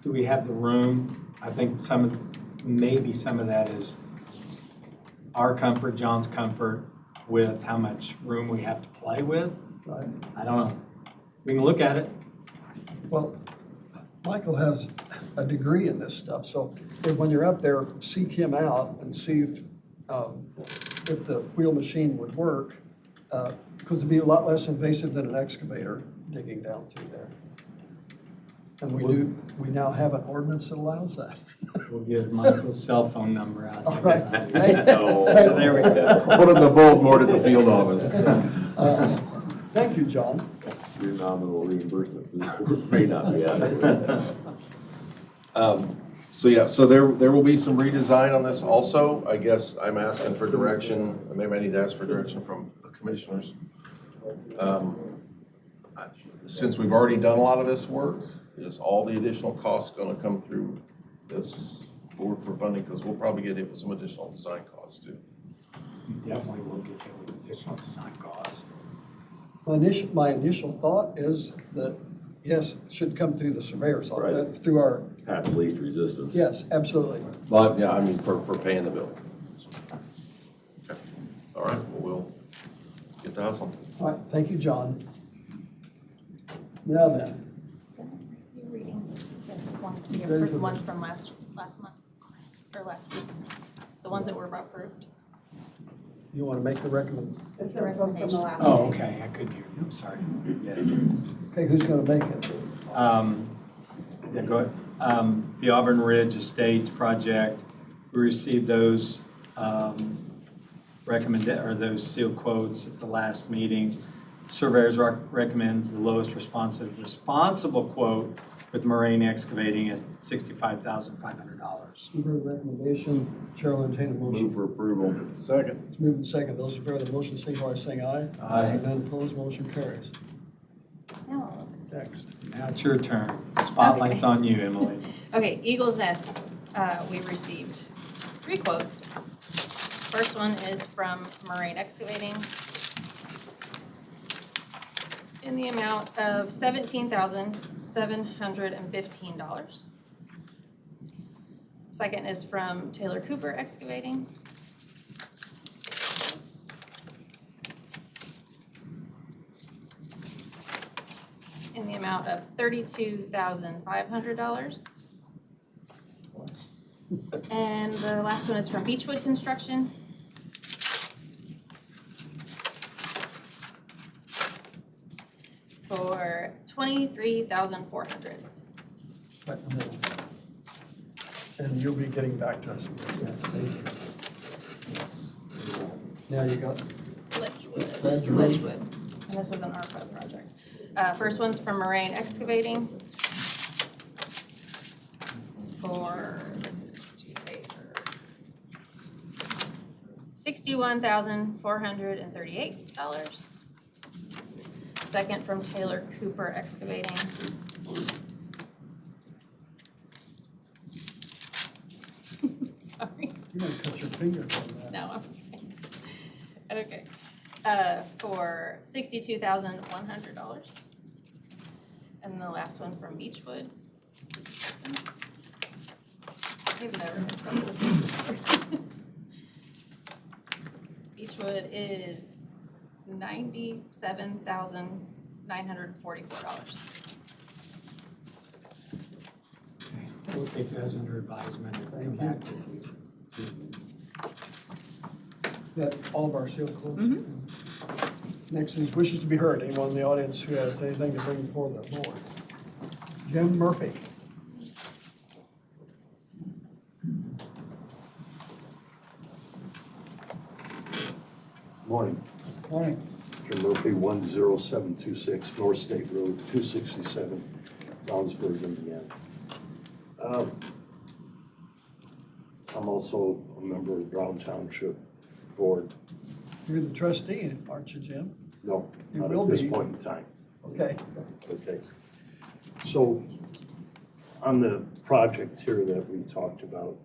Do we have the room? I think maybe some of that is our comfort, John's comfort with how much room we have to play with. Right. I don't know. We can look at it. Well, Michael has a degree in this stuff, so when you're up there, seek him out and see if the wheel machine would work, because it'd be a lot less invasive than an excavator digging down through there. And we now have an ordinance that allows that. We'll give Michael's cell phone number out. All right. No. There we go. Put it in the board at the field office. Thank you, John. Your nominal reimbursement for this work may not be adequate. So there will be some redesign on this also. I guess I'm asking for direction, maybe I need to ask for direction from the commissioners. Since we've already done a lot of this work, is all the additional costs gonna come through this board for funding? Because we'll probably get hit with some additional design costs too. Definitely will get there with additional design costs. My initial thought is that, yes, it should come through the surveyor's Right. office, through our, Path of least resistance. yes, absolutely. But, yeah, I mean, for paying the bill. Okay. All right, well, we'll get to hustling. All right, thank you, John. Now then, You're reading the ones, the Very approved good. ones from last month, or last week, the ones that were approved. you want to make the recommend, It's the report from the last. Oh, okay, I couldn't hear you, I'm sorry. Yes. okay, who's going to make it? Yeah, go ahead. The Auburn Ridge Estates project, we received those those sealed quotes at the last meeting. Surveyors recommends the lowest responsible quote with Moraine Excavating at $65,500. You've heard the recommendation, Chair will entertain a motion. Move for approval. Second. It's moved and second. Those in favor of the motion, signify by saying aye. Aye. None opposed, motion carries. Now I'll look. Next. Now it's your turn. Spotlight's Okay. on you, Emily. Okay, Eagles Nest, we received 3 quotes. First one is from Moraine Excavating in the amount of $17,715. Second is from Taylor Cooper Excavating in the amount of $32,500. And the last one is from Beechwood Construction. For $23,400. Right in the middle. And you'll be getting back to us. Thank you. Now you got Ledgewood. And this was an ARPA project. First one's from Moraine Excavating. For, this is $61,438. Second from Taylor Cooper Excavating. Sorry. You're gonna cut your fingers on that. No, I'm okay. For $62,100. And the last one from Beechwood. We've never had trouble with Beechwood. Beechwood is $97,944. We'll take those under advisement and come back to you. That all of our seal closed? Next is wishes to be heard. Anyone in the audience who has anything to bring before the board? Jim Murphy. Morning. Morning. Jim Murphy, 10726 North State Road, 267, Brownsburg, Indiana. I'm also a member of the Brown Township Board. You're the trustee, aren't you, Jim? No, You not will at this be. point in time. Okay. Okay. So on the project here that we talked about,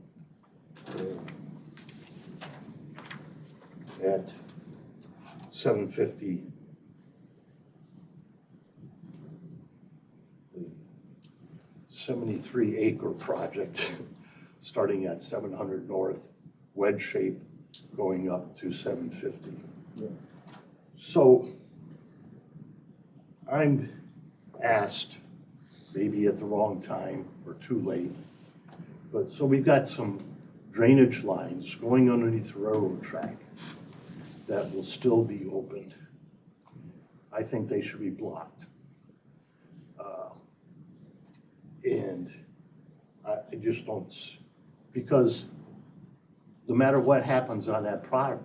at 750, the 73-acre project, starting at 700 North, wedge shape, going up to 750. So I'm asked, maybe at the wrong time or too late, but so we've got some drainage lines going underneath the railroad track that will still be opened. I think they should be blocked. And I just don't, because no matter what happens on that project,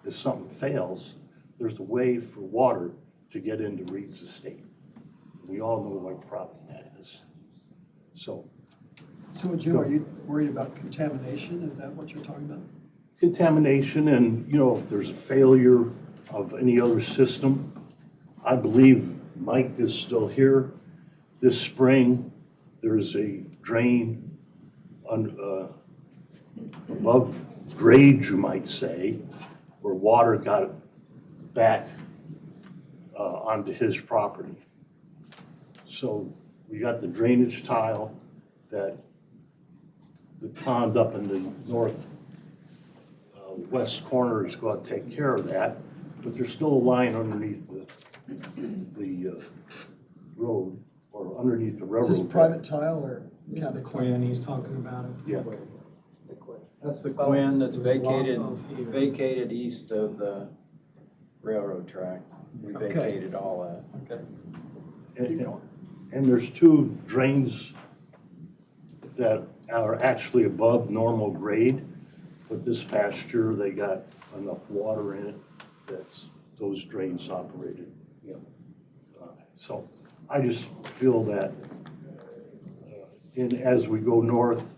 if something fails, there's a way for water to get into Reed's estate. We all know what problem that is. So Jim, are you worried about contamination? Is that what you're talking about? contamination and, you know, if there's a failure of any other system, I believe Mike is still here. This spring, there's a drain above grade, you might say, where water got back onto his property. So we got the drainage tile that the pond up in the west corner is going to take care of that, but there's still a line underneath the road, or underneath the railroad. Is this private tile or It's county the tile? Quinn, he's talking about it. Yeah. That's the Quinn that's vacated, Block off here. vacated east of the railroad track. We Okay. vacated all that. Okay. And, and there's two drains that are actually above normal grade, but this past year they got enough water in it that those drains operated. So I just feel that as we go north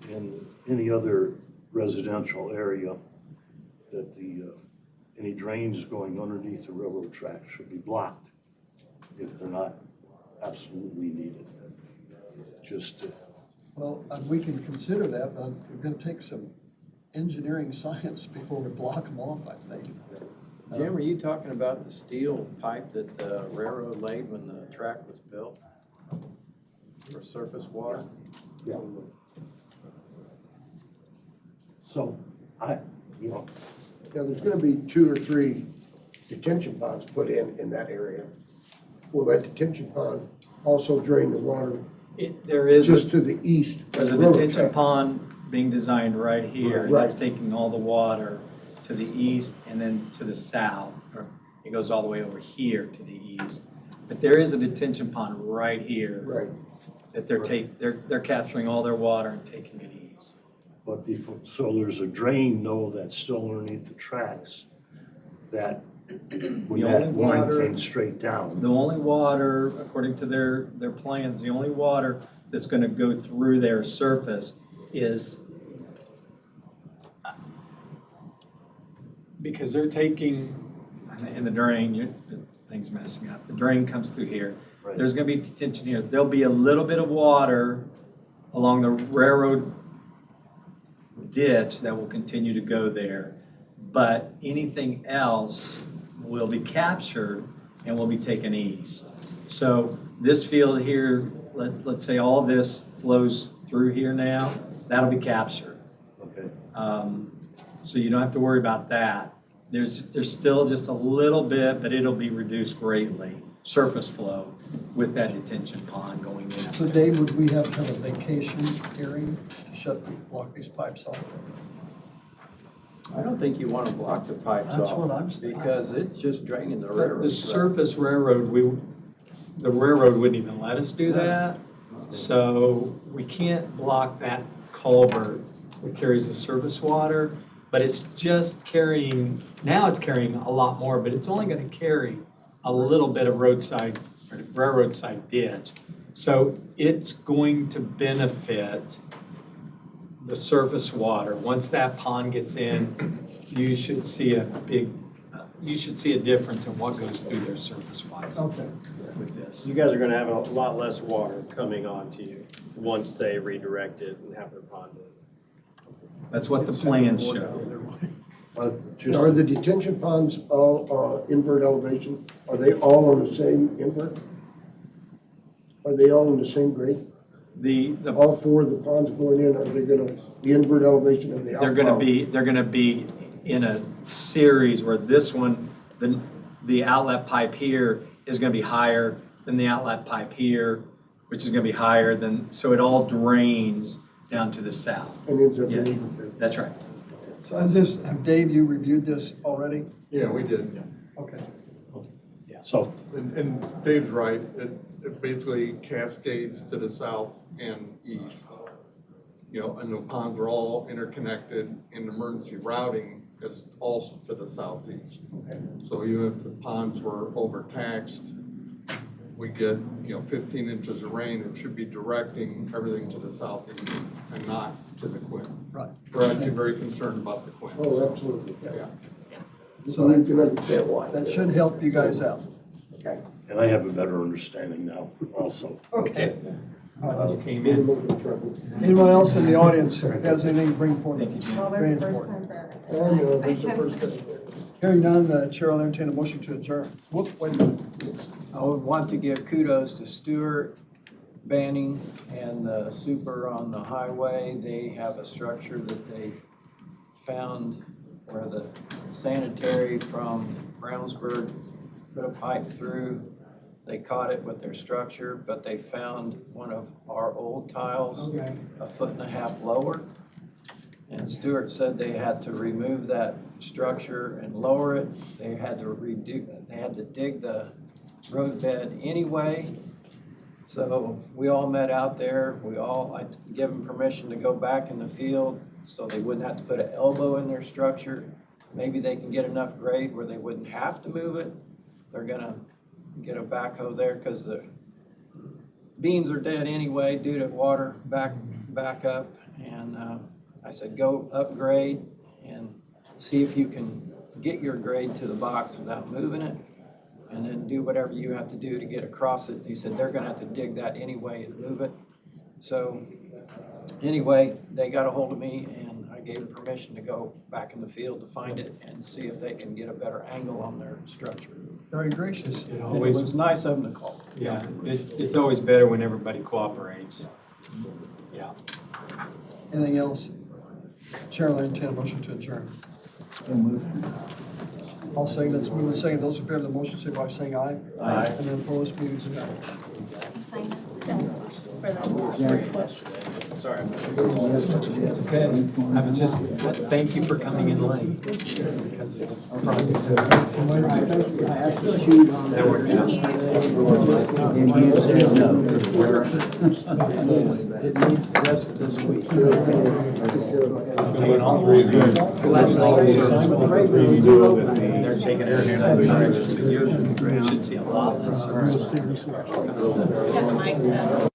in any other residential area, that any drains going underneath the railroad track should be blocked if they're not absolutely needed. Just Well, we can consider that, but we're gonna take some engineering science before we block them off, I think. Jim, are you talking about the steel pipe that the railroad laid when the track was built for surface water? yeah. So Yeah, there's gonna be 2 or 3 detention ponds put in that area. will that detention pond also drain the water There is, just to the east? there's a of the railroad detention track? pond being designed right here. And Right. that's taking all the water to the east and then to the south. Or it goes all the way over here to the east. But there is a detention pond right here. Right. That they're capturing all their water and taking it east. But before, so there's a drain though that's still underneath the tracks that when The that only line water- came straight down. The only water, according to their plans, the only water that's gonna go through their surface is because they're taking, in the drain, the thing's messing up, the drain comes through here. Right. There's gonna be detention here. There'll be a little bit of water along the railroad ditch that will continue to go there. But anything else will be captured and will be taken east. So this field here, let's say all this flows through here now, that'll be captured. Okay. So you don't have to worry about that. There's still just a little bit, but it'll be reduced greatly, surface flow with that detention pond going So in. Dave, would we have to have a vacation hearing to block these pipes off? I don't think you want to block the pipes That's what I'm saying. because it's just draining the railroad. The surface railroad, the railroad wouldn't even let us do that. So we can't block that culvert that carries the surface water, but it's just carrying, now it's carrying a lot more, but it's only going to carry a little bit of roadside, or railroad side ditch. So it's going to benefit the surface water. Once that pond gets in, you should see a difference in what goes through their surface wise Okay. with this. You guys are gonna have a lot less water coming onto you once they redirect it and have their pond in. That's what the plans show. Just, Are the detention ponds all invert elevation? Are they all on the same invert? Are they all in the same grade? The All four of the ponds going in, are they gonna be invert elevation of the outfall? they're gonna be in a series where this one, the outlet pipe here is gonna be higher than the outlet pipe here, which is gonna be higher than, so it all drains down to the south. And ends up in Yes. even grade. That's right. So have Dave, you reviewed this already? Yeah, we did. Okay. so, And Dave's right, it basically cascades to the south and east. You know, and the ponds are all interconnected, and emergency routing is also to the southeast. Okay. So even if the ponds were overtaxed, we get, 15 inches of rain, it should be directing everything to the southeast and not to the Quinn. Right. We're actually very concerned about the Quinn. Oh, absolutely. Yeah. So you can understand why. That should help you guys out. Okay. and I have a better understanding now also. Okay. Glad you came We're in. making trouble. Anyone else in the audience has anything to bring forward? Thank you, Jim. Well, Very there's the first important. time for Oh, everything. no, that's the first time. Hearing none, the chair will entertain a motion to adjourn. Whoop, wait a minute. I would want to give kudos to Stuart, Banning, and the super on the highway. They have a structure that they found where the sanitary from Brownsburg put a pipe through. They caught it with their structure, but they found one of our old tiles a 1.5 feet lower. And Stuart said they had to remove that structure and lower it. They had to dig the roadbed anyway. So we all met out there. I gave them permission to go back in the field so they wouldn't have to put an elbow in their structure. Maybe they can get enough grade where they wouldn't have to move it. They're gonna get a backhoe there because the beans are dead anyway due to water back up. And I said, go upgrade and see if you can get your grade to the box without moving it. And then do whatever you have to do to get across it. He said they're gonna have to dig that anyway and move it. So anyway, they got a hold of me and I gave them permission to go back in the field to find it and see if they can get a better angle on their structure. Very gracious. It was nice of them to call. Yeah, it's always better when everybody cooperates. Yeah. Anything else? Chair will entertain a motion to adjourn. All saying that's moving second. Those in favor of the motion, say by saying aye. Aye. And then opposed, means no. You sign it? For the. Sorry. It's okay. I was just, thank you for coming in late. Because our project. There we go. It needs the rest of this week. Doing all three of you. They're taking their hand in the direction that you should see a lot less service. Got the mics up.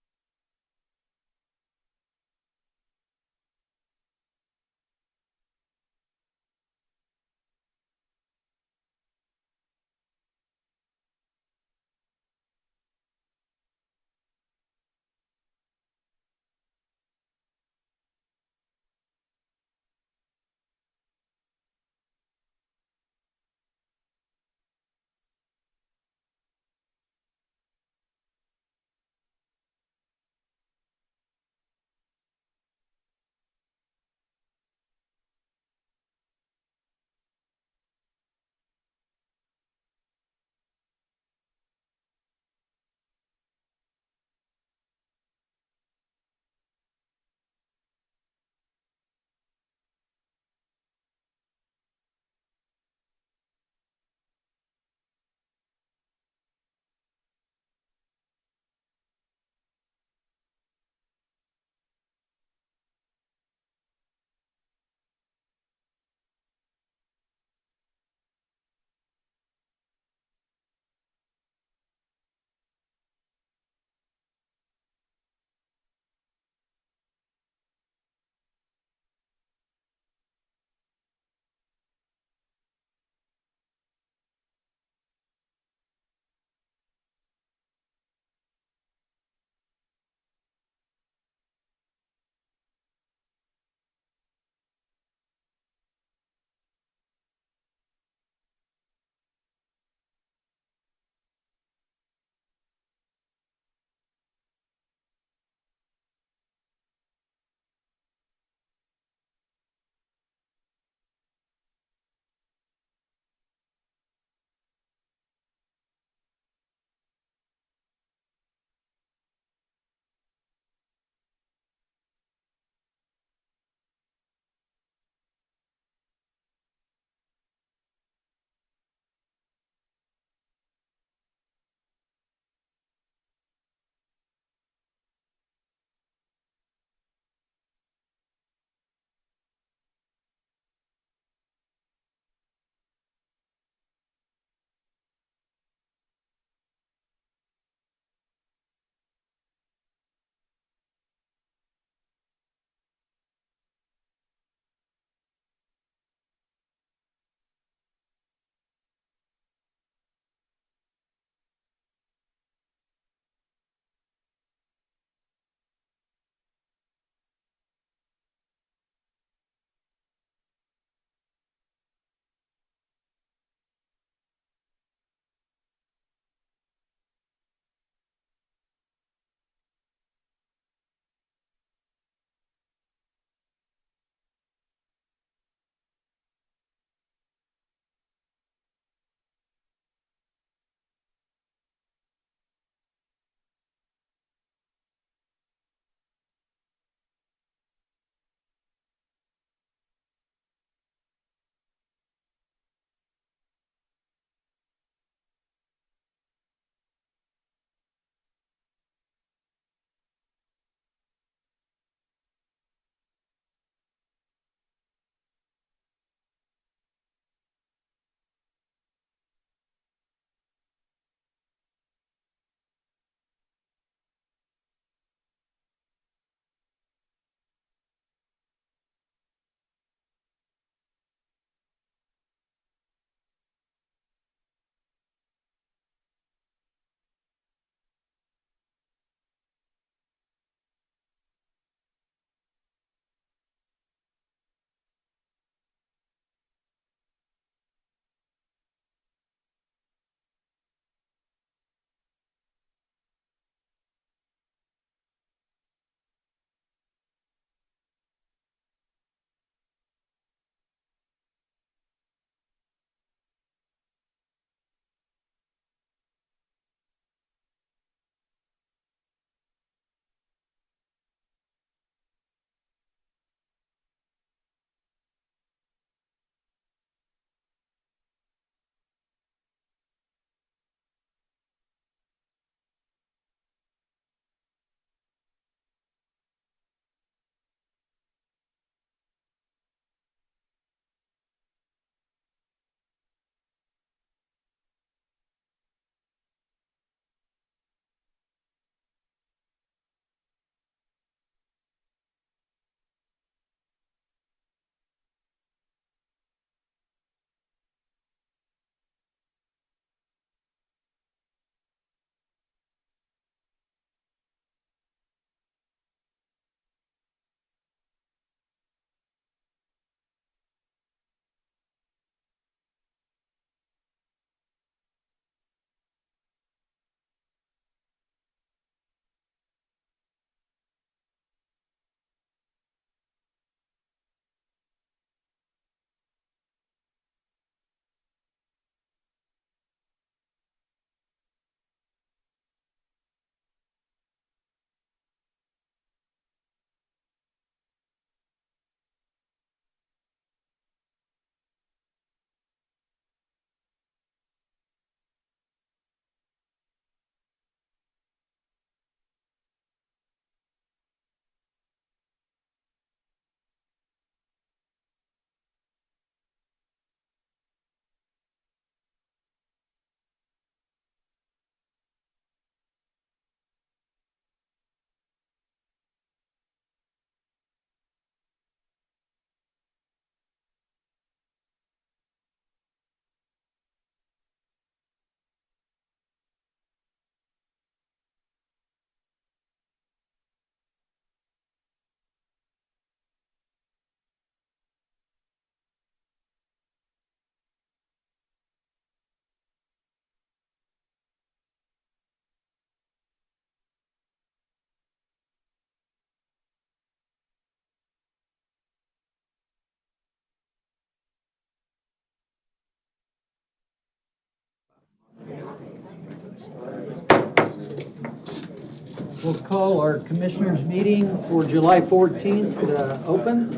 We'll call our commissioners' meeting for July 14th open.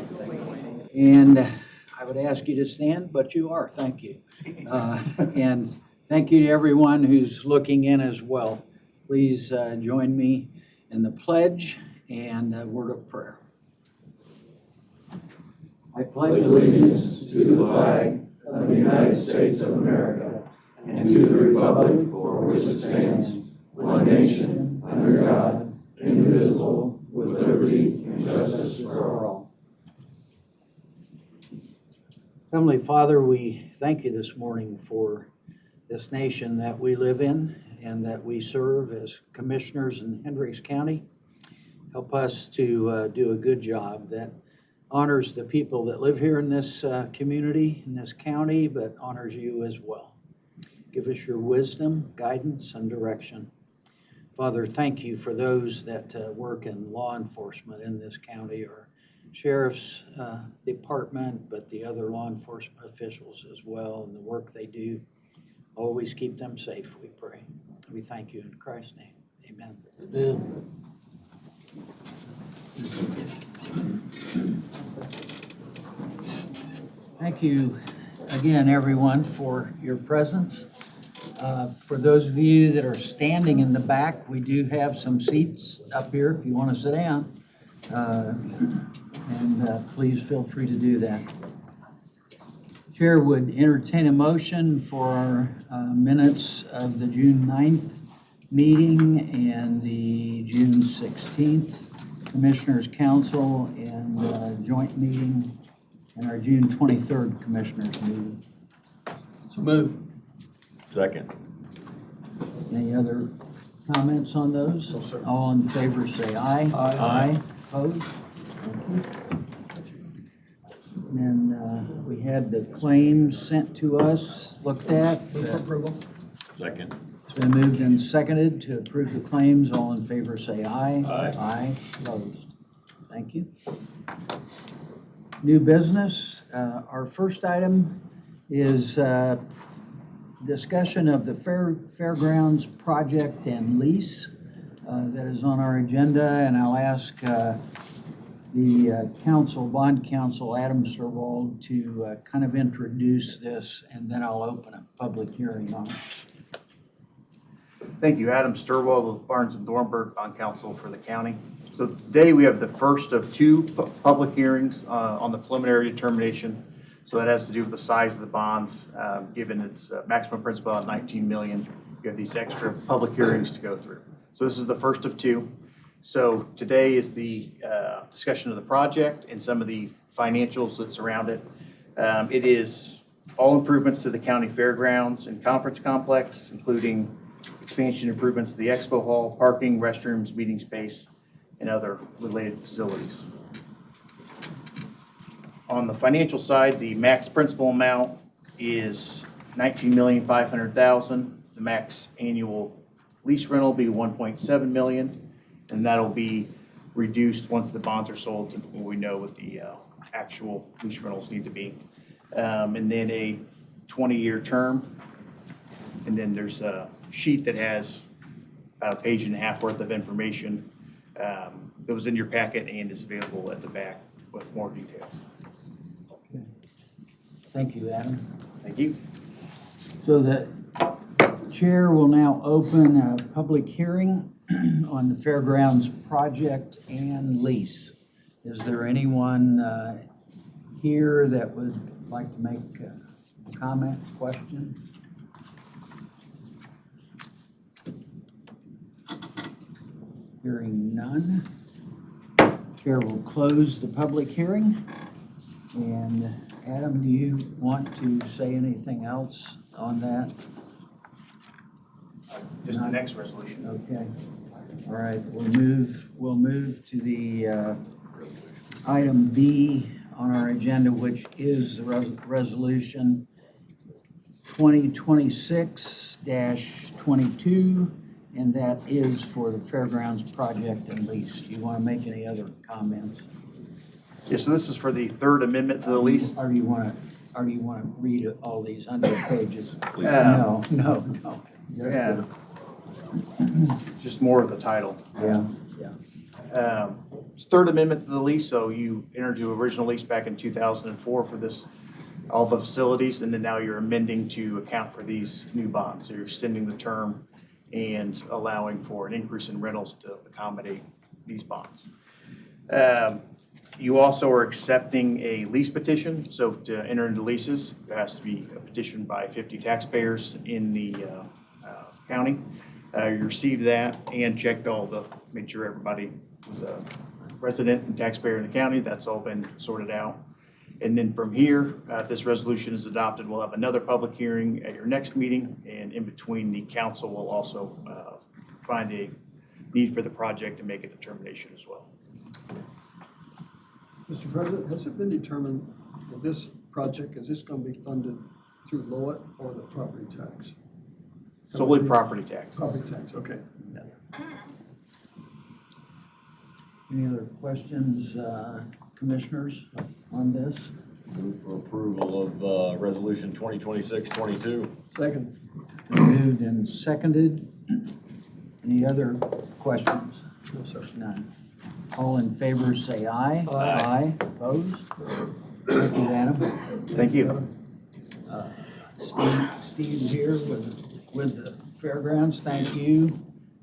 And I would ask you to stand, but you are, thank you. And thank you to everyone who's looking in as well. Please join me in the pledge and a word of prayer. I pledge allegiance to the flag of the United States of America and to the republic for which it stands, one nation, under God, indivisible, with liberty and justice for all. Heavenly Father, we thank you this morning for this nation that we live in and that we serve as commissioners in Hendricks County. Help us to do a good job that honors the people that live here in this community, in this county, but honors you as well. Give us your wisdom, guidance, and direction. Father, thank you for those that work in law enforcement in this county, or sheriff's department, but the other law enforcement officials as well, and the work they do. Always keep them safe, we pray. We thank you in Christ's name. Amen. Amen. Thank you again, everyone, for your presence. For those of you that are standing in the back, we do have some seats up here if you want to sit down. Please feel free to do that. Chair would entertain a motion for our minutes of the June 9th meeting and the June 16th Commissioners' Council and joint meeting and our June 23rd Commissioners' meeting. So move. Second. Any other comments on those? No, sir. All in favor say aye. Aye. Opposed? Thank you. And we had the claims sent to us, looked at. Move for approval. Second. It's been moved and seconded to approve the claims. All in favor say aye. Aye. Aye. Opposed? Thank you. New business. Our first item is discussion of the fairgrounds project and lease that is on our agenda, and I'll ask the bond counsel, Adam Servold, to kind of introduce this, and then I'll open a public hearing on it. Thank you. Adam Sturwald with Barnes and Thornburg, bond counsel for the county. So today we have the first of two public hearings on the preliminary determination. So that has to do with the size of the bonds, given its maximum principal at 19 million. You have these extra public hearings to go through. So this is the first of two. So today is the discussion of the project and some of the financials that surround it. It is all improvements to the county fairgrounds and conference complex, including expansion improvements to the expo hall, parking, restrooms, meeting space, and other related facilities. On the financial side, the max principal amount is $19,500,000. The max annual lease rental will be $1.7 million, and that'll be reduced once the bonds are sold to when we know what the actual lease rentals need to be. And then a 20-year term. And then there's a sheet that has about a page and a half worth of information that was in your packet and is available at the back with more details. Okay. Thank you, Adam. Thank you. So the chair will now open a public hearing on the fairgrounds project and lease. Is there anyone here that would like to make a comment, question? Hearing none. Chair will close the public hearing. And Adam, do you want to say anything else on that? Just the next resolution. Okay. All right, we'll move to the item B on our agenda, which is the resolution 2026-22, and that is for the fairgrounds project and lease. Do you want to make any other comments? Yeah, so this is for the third amendment to the lease. Or do you want to read all these 100 pages? Yeah. No. Yeah. just more of the title. Yeah. It's third amendment to the lease, so you entered the original lease back in 2004 for this, all the facilities, and then now you're amending to account for these new bonds. So you're extending the term and allowing for an increase in rentals to accommodate these bonds. You also are accepting a lease petition, so to enter into leases, there has to be a petition by 50 taxpayers in the county. You received that and checked made sure everybody was a resident and taxpayer in the county. That's all been sorted out. And then from here, if this resolution is adopted, we'll have another public hearing at your next meeting, and in between, the council will also find a need for the project and make a determination as well. Mr. President, has it been determined that this project, is this going to be funded through LOIT or the property tax? Solely property taxes. Property tax, okay. Any other questions, commissioners, on this? Move for approval of resolution 2026-22. Second. Moved and seconded. Any other questions? No, sir. None. All in favor, say aye. Aye. Opposed? Thank you, Adam. Thank you. Steve here with the fairgrounds, thank you.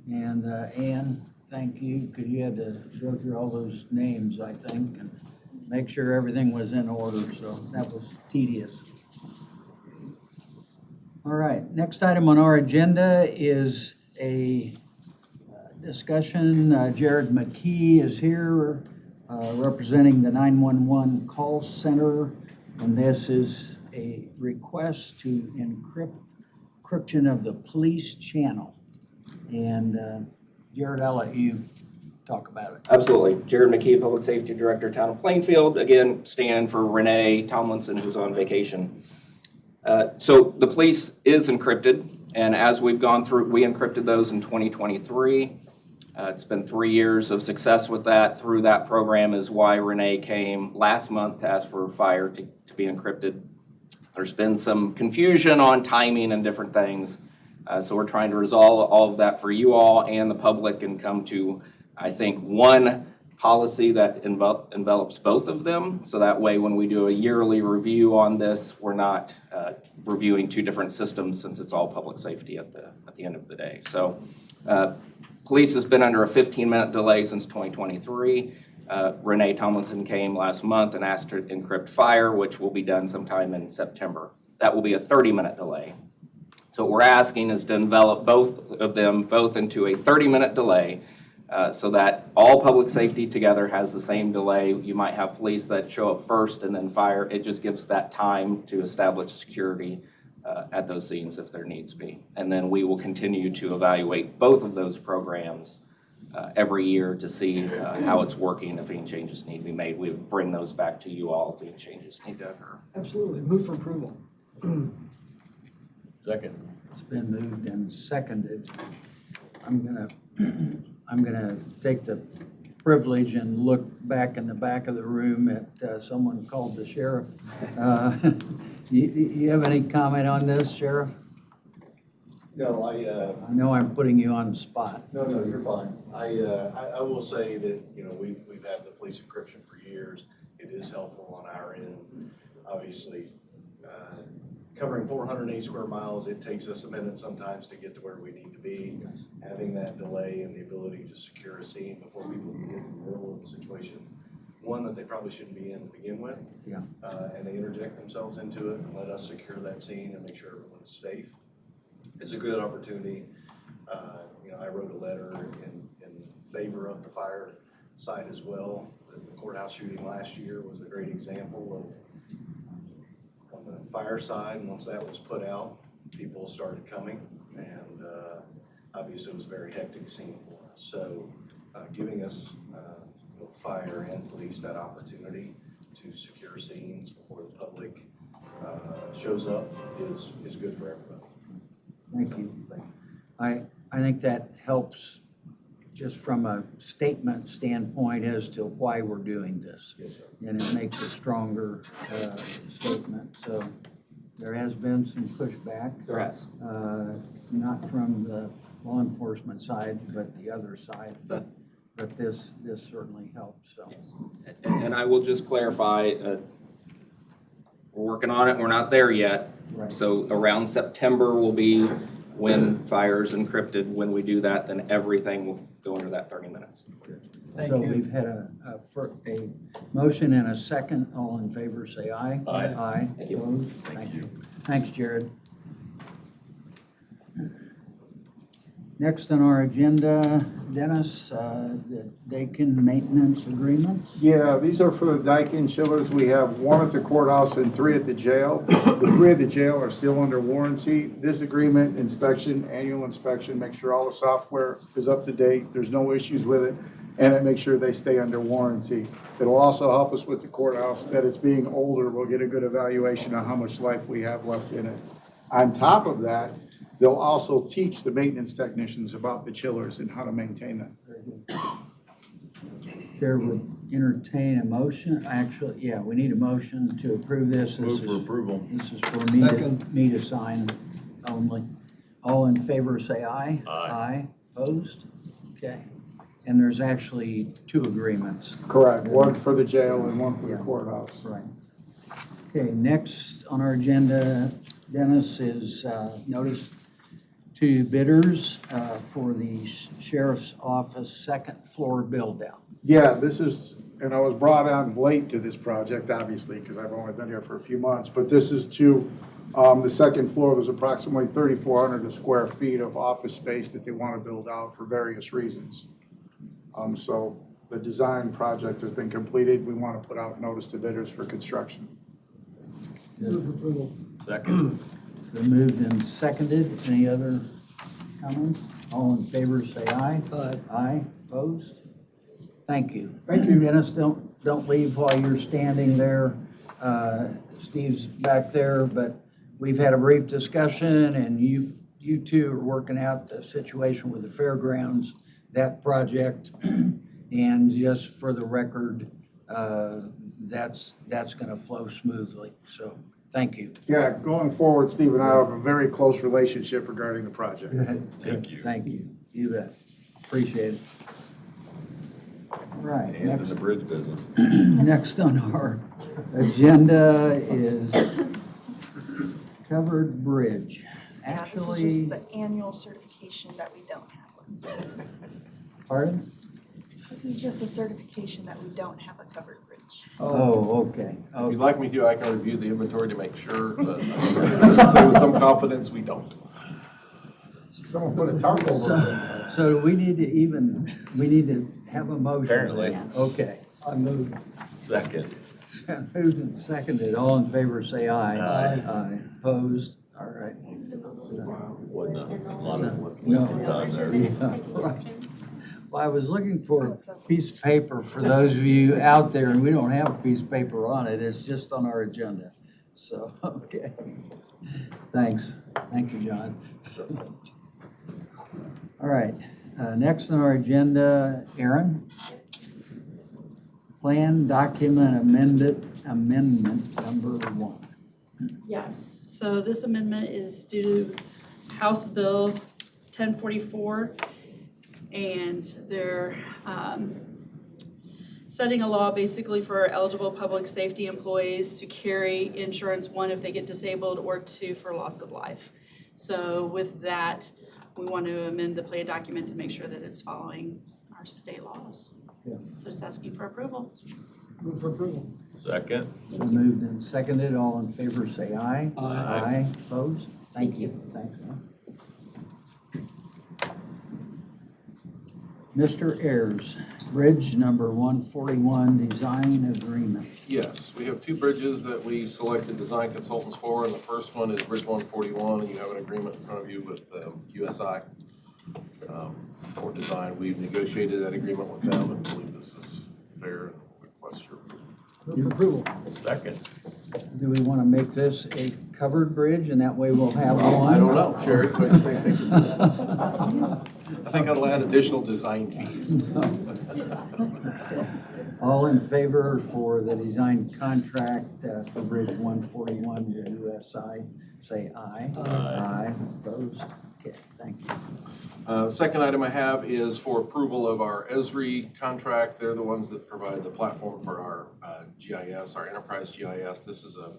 And Ann, thank you, because you had to go through all those names, I think, and make sure everything was in order, so that was tedious. All right, next item on our agenda is a discussion. Jared McKee is here representing the 911 call center, and this is a request to encryption of the police channel. And Jared, I'll let you talk about it. Absolutely. Jared McKee, Public Safety Director, Town of Plainfield. Again, standing for Renee Tomlinson, who's on vacation. So the police is encrypted, and as we've gone through, we encrypted those in 2023. It's been 3 years of success with that. Through that program is why Renee came last month to ask for fire to be encrypted. There's been some confusion on timing and different things. So we're trying to resolve all of that for you all and the public and come to, I think, one policy that envelops both of them. So that way, when we do a yearly review on this, we're not reviewing two different systems, since it's all public safety at the end of the day. So police has been under a 15-minute delay since 2023. Renee Tomlinson came last month and asked to encrypt fire, which will be done sometime in September. That will be a 30-minute delay. So what we're asking is to envelop both of them into a 30-minute delay, so that all public safety together has the same delay. You might have police that show up first and then fire. It just gives that time to establish security at those scenes if there needs be. And then we will continue to evaluate both of those programs every year to see how it's working. If any changes need to be made, we would bring those back to you all if any changes need to occur. Absolutely. Move for approval. Second. It's been moved and seconded. I'm gonna take the privilege and look back in the back of the room at someone called the sheriff. You have any comment on this, Sheriff? No, I know I'm putting you on the spot. No, you're fine. I will say that, we've had the police encryption for years. It is helpful on our end. Obviously, covering 480 square miles, it takes us a minute sometimes to get to where we need to be. Having that delay and the ability to secure a scene before people get in the middle of the situation, one that they probably shouldn't be in to begin with. Yeah. And they interject themselves into it and let us secure that scene and make sure everyone is safe. It's a good opportunity. I wrote a letter in favor of the fire side as well. The courthouse shooting last year was a great example of on the fire side, and once that was put out, people started coming, and obviously it was a very hectic scene for us. So giving us both fire and police that opportunity to secure scenes before the public shows up is good for everybody. Thank you. I think that helps just from a statement standpoint as to why we're doing this. Yes, sir. And it makes a stronger statement. So there has been some pushback. There has. Not from the law enforcement side, but the other side. But this certainly helps, so. And I will just clarify, we're working on it, we're not there yet. Right. So around September will be when fire is encrypted. When we do that, then everything will go under that 30 minutes. So we've had a motion and a second. All in favor, say aye. Aye. Aye. Thank you. Opposed? Thank you. Thanks, Jared. Next on our agenda, Dennis, the Dakin maintenance agreements. Yeah, these are for the Daikin chillers. We have one at the courthouse and 3 at the jail. The 3 at the jail are still under warranty. This agreement, inspection, annual inspection, make sure all the software is up to date, there's no issues with it, and it makes sure they stay under warranty. It'll also help us with the courthouse, that it's being older, we'll get a good evaluation on how much life we have left in it. On top of that, they'll also teach the maintenance technicians about the chillers and how to maintain them. Chair would entertain a motion. Actually, yeah, we need a motion to approve this. Move for approval. This is for me to sign only. All in favor, say aye. Aye. Aye. Opposed? Okay. And there's actually 2 agreements. Correct, one for the jail and one for the courthouse. Right. Okay, next on our agenda, Dennis, is notice to bidders for the sheriff's office second floor build out. Yeah, this is, and I was brought on late to this project, obviously, because I've only been here for a few months, but this is to the second floor. There's approximately 3,400 square feet of office space that they want to build out for various reasons. So the design project has been completed. We want to put out notice to bidders for construction. Move for approval. Second. Been moved and seconded. Any other comments? All in favor, say aye. Aye. Aye. Opposed? Thank you. Thank you. Dennis, don't leave while you're standing there. Steve's back there, but we've had a brief discussion, and you two are working out the situation with the fairgrounds, that project. And just for the record, that's gonna flow smoothly. So, thank you. Yeah, going forward, Steve and I have a very close relationship regarding the project. Thank you. Thank you. You bet. Appreciate it. All right. Hands in the bridge business. Next on our agenda is covered bridge. Yeah, this is Actually, just the annual certification that we don't have. pardon? This is just a certification that we don't have a covered bridge. Oh, okay. If you'd like me to, I can review the inventory to make sure, but with some confidence, we don't. Someone put a tarp over it. So we need to have a motion. Apparently. Okay. I move. Second. Moved and seconded. All in favor, say aye. Aye. Aye. Opposed? All right. Wasn't a lot of wasted time there. Yeah, right. Well, I was looking for a piece of paper for those of you out there, and we don't have a piece of paper on it. It's just on our agenda. So, okay. Thanks. Thank you, John. All right. Next on our agenda, Aaron. Plan document amendment number 1. Yes, so this amendment is due to House Bill 1044, and they're setting a law basically for eligible public safety employees to carry insurance, 1, if they get disabled, or 2, for loss of life. So with that, we want to amend the plan document to make sure that it's following our state laws. Yeah. So just asking for approval. Move for approval. Second. So moved and seconded. All in favor, say aye. Aye. Aye. Opposed? Thank you. Thanks, Ron. Mr. Ayers, bridge number 141, design agreement. Yes, we have 2 bridges that we selected design consultants for, and the first one is Bridge 141, and you have an agreement in front of you with USI for design. We've negotiated that agreement with them and believe this is fair and request your approval. Move for approval. Second. Do we want to make this a covered bridge, and that way we'll have one? I don't know, Sherry. What do you think? I think I'll add additional design fees. All in favor for the design contract for Bridge 141 with USI, say aye. Aye. Opposed? Okay, thank you. Second item I have is for approval of our Esri contract. They're the ones that provide the platform for our GIS, our enterprise GIS. This is a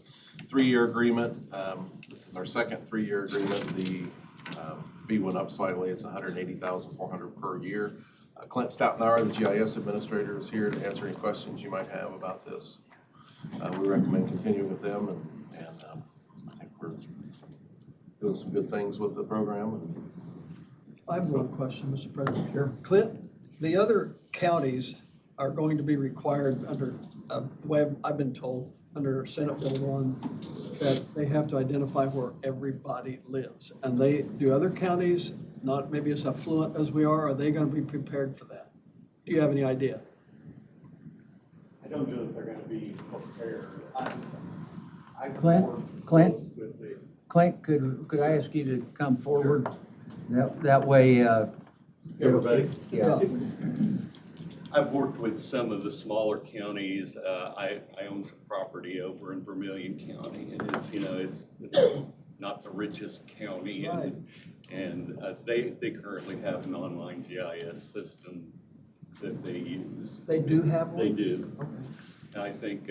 3-year agreement. This is our second 3-year agreement. The fee went up slightly. It's $180,400 per year. Clint Stoutenauer, the GIS administrator, is here to answer any questions you might have about this. We recommend continuing with them, and I think we're doing some good things with the program. I have one question, Mr. President. Here, Clint, the other counties are going to be required under, the way I've been told, under Senate Bill 1, that they have to identify where everybody lives. And do other counties, not maybe as affluent as we are they going to be prepared for that? Do you have any idea? I don't know if they're gonna be prepared. Clint, could I ask you to come forward? That way, Everybody? Yeah. I've worked with some of the smaller counties. I own some property over in Vermilion County, and it's not the richest county. And they currently have an online GIS system that they use. They do have one? They do. And I think,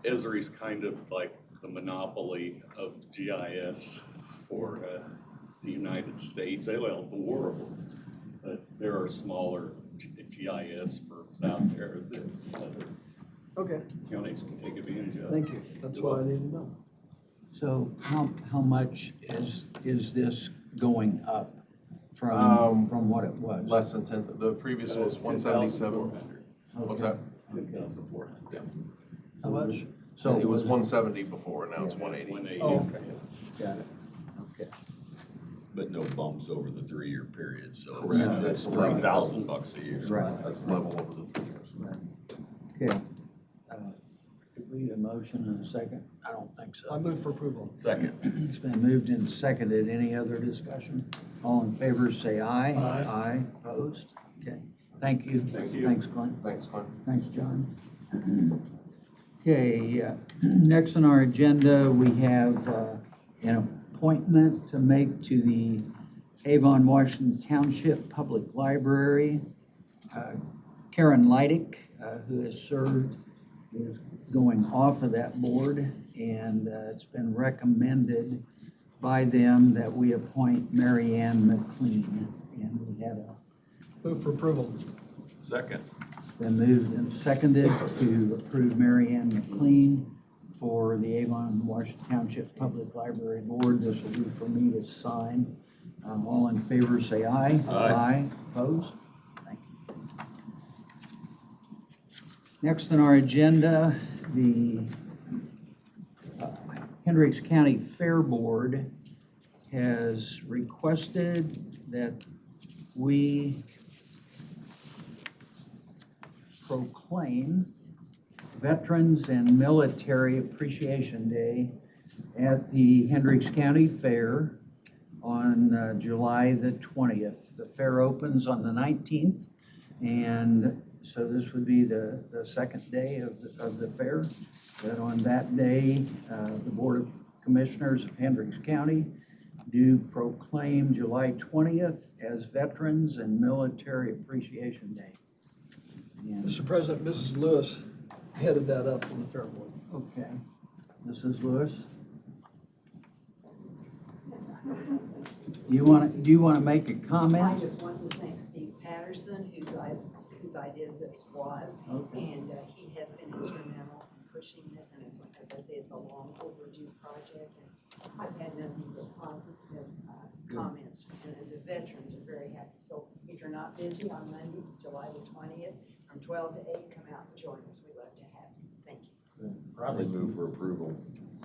Esri's kind of like the monopoly of GIS for the United States, well, the world. But there are smaller GIS firms out there that other counties can take advantage of. Thank you. That's what I need to know. So how much is this going up from what it was? Less than 10. The previous was 177. What's that? 10,400. Yeah. How much? So it was 170 before, and now it's 180. Oh, okay. Got it. Okay. But no bumps over the 3-year period, so Correct. that's $3,000 a year. Right. That's level over the 3 years. Okay. Did we need a motion in a second? I don't think so. I move for approval. Second. It's been moved and seconded. Any other discussion? All in favor, say aye. Aye. Aye. Opposed? Okay. Thank you. Thank you. Thanks, Clint. Thanks, Clint. Thanks, John. Okay, next on our agenda, we have an appointment to make to the Avon, Washington Township Public Library. Karen Leidick, who has served, is going off of that board, and it's been recommended by them that we appoint Mary Ann McLean. And we had a Move for approval. Second. been moved and seconded to approve Mary Ann McLean for the Avon, Washington Township Public Library Board. This will be for me to sign. All in favor, say aye. Aye. Opposed? Thank you. Next on our agenda, the Hendricks County Fair Board has requested that we proclaim Veterans and Military Appreciation Day at the Hendricks County Fair on July the 20th. The fair opens on the 19th, and so this would be the second day of the fair. But on that day, the Board of Commissioners of Hendricks County do proclaim July 20th as Veterans and Military Appreciation Day. And Mr. President, Mrs. Lewis headed that up on the Fair Board. okay, Mrs. Lewis? Do you want to make a comment? I just want to thank Steve Patterson, whose idea this was, and he has been instrumental in pushing this, and it's, as I say, it's a long overdue project, and I've had nothing but positive comments, and the veterans are very happy. So if you're not busy on Monday, July the 20th, from 12 to 8, come out and join us. We'd love to have you. Thank you. Probably move for approval.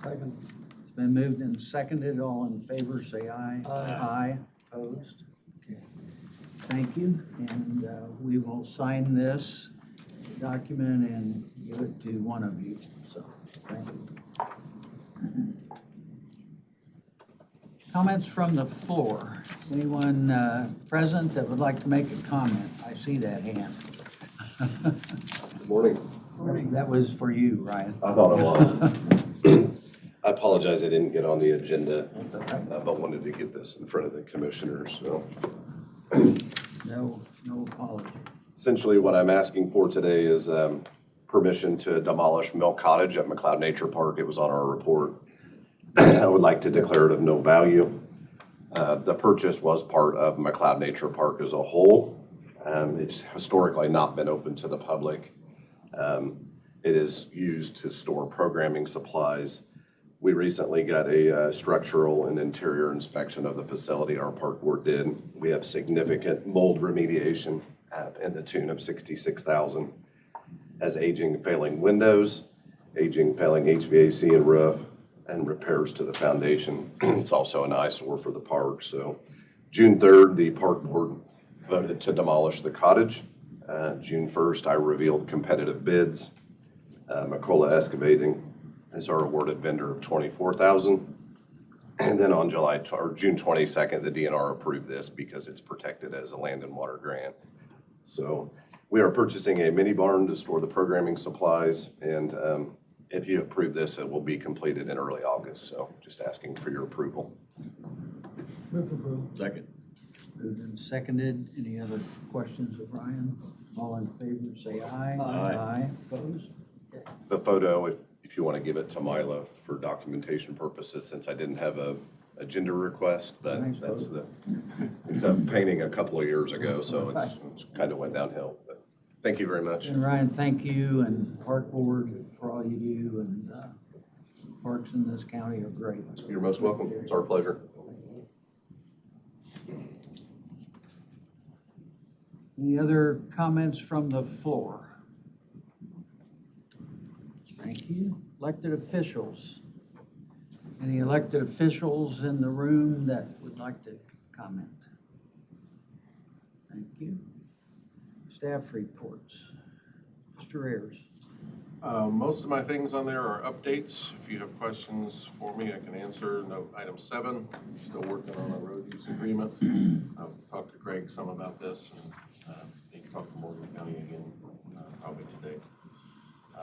Second. It's been moved and seconded. All in favor, say aye. Aye. Aye. Opposed? Okay. Thank you, and we will sign this document and give it to one of you, so, thank you. Comments from the floor. Anyone present that would like to make a comment? I see that hand. Good morning. That was for you, Ryan. I thought it was. I apologize, I didn't get on the agenda, but wanted to get this in front of the commissioners, so. No apology. Essentially, what I'm asking for today is permission to demolish Mill Cottage at McLeod Nature Park. It was on our report. I would like to declare it of no value. The purchase was part of McLeod Nature Park as a whole. It's historically not been open to the public. It is used to store programming supplies. We recently got a structural and interior inspection of the facility our park board did. We have significant mold remediation in the tune of $66,000. Has aging, failing windows, aging, failing HVAC and roof, and repairs to the foundation. It's also an eyesore for the park. So June 3rd, the park board voted to demolish the cottage. June 1st, I revealed competitive bids. McCullough Excavating is our awarded vendor of $24,000. And then on June 22nd, the DNR approved this because it's protected as a land and water grant. So we are purchasing a mini barn to store the programming supplies, and if you approve this, it will be completed in early August. So just asking for your approval. Move for approval. Second. Moved and seconded. Any other questions of Ryan? All in favor, say aye. Aye. Opposed? Okay. The photo, if you want to give it to Mila for documentation purposes, since I didn't have a agenda request, that's it's a painting a couple of years ago, so it's kind of went downhill. But thank you very much. And Ryan, thank you, and Park Board for all you do, and parks in this county are great. You're most welcome. It's our pleasure. Any other comments from the floor? Thank you. Elected officials. Any elected officials in the room that would like to comment? Thank you. Staff reports. Mr. Ayers. Most of my things on there are updates. If you have questions for me, I can answer. Note item 7, still working on a road use agreement. I've talked to Craig some about this, and need to talk to Morgan County again probably today.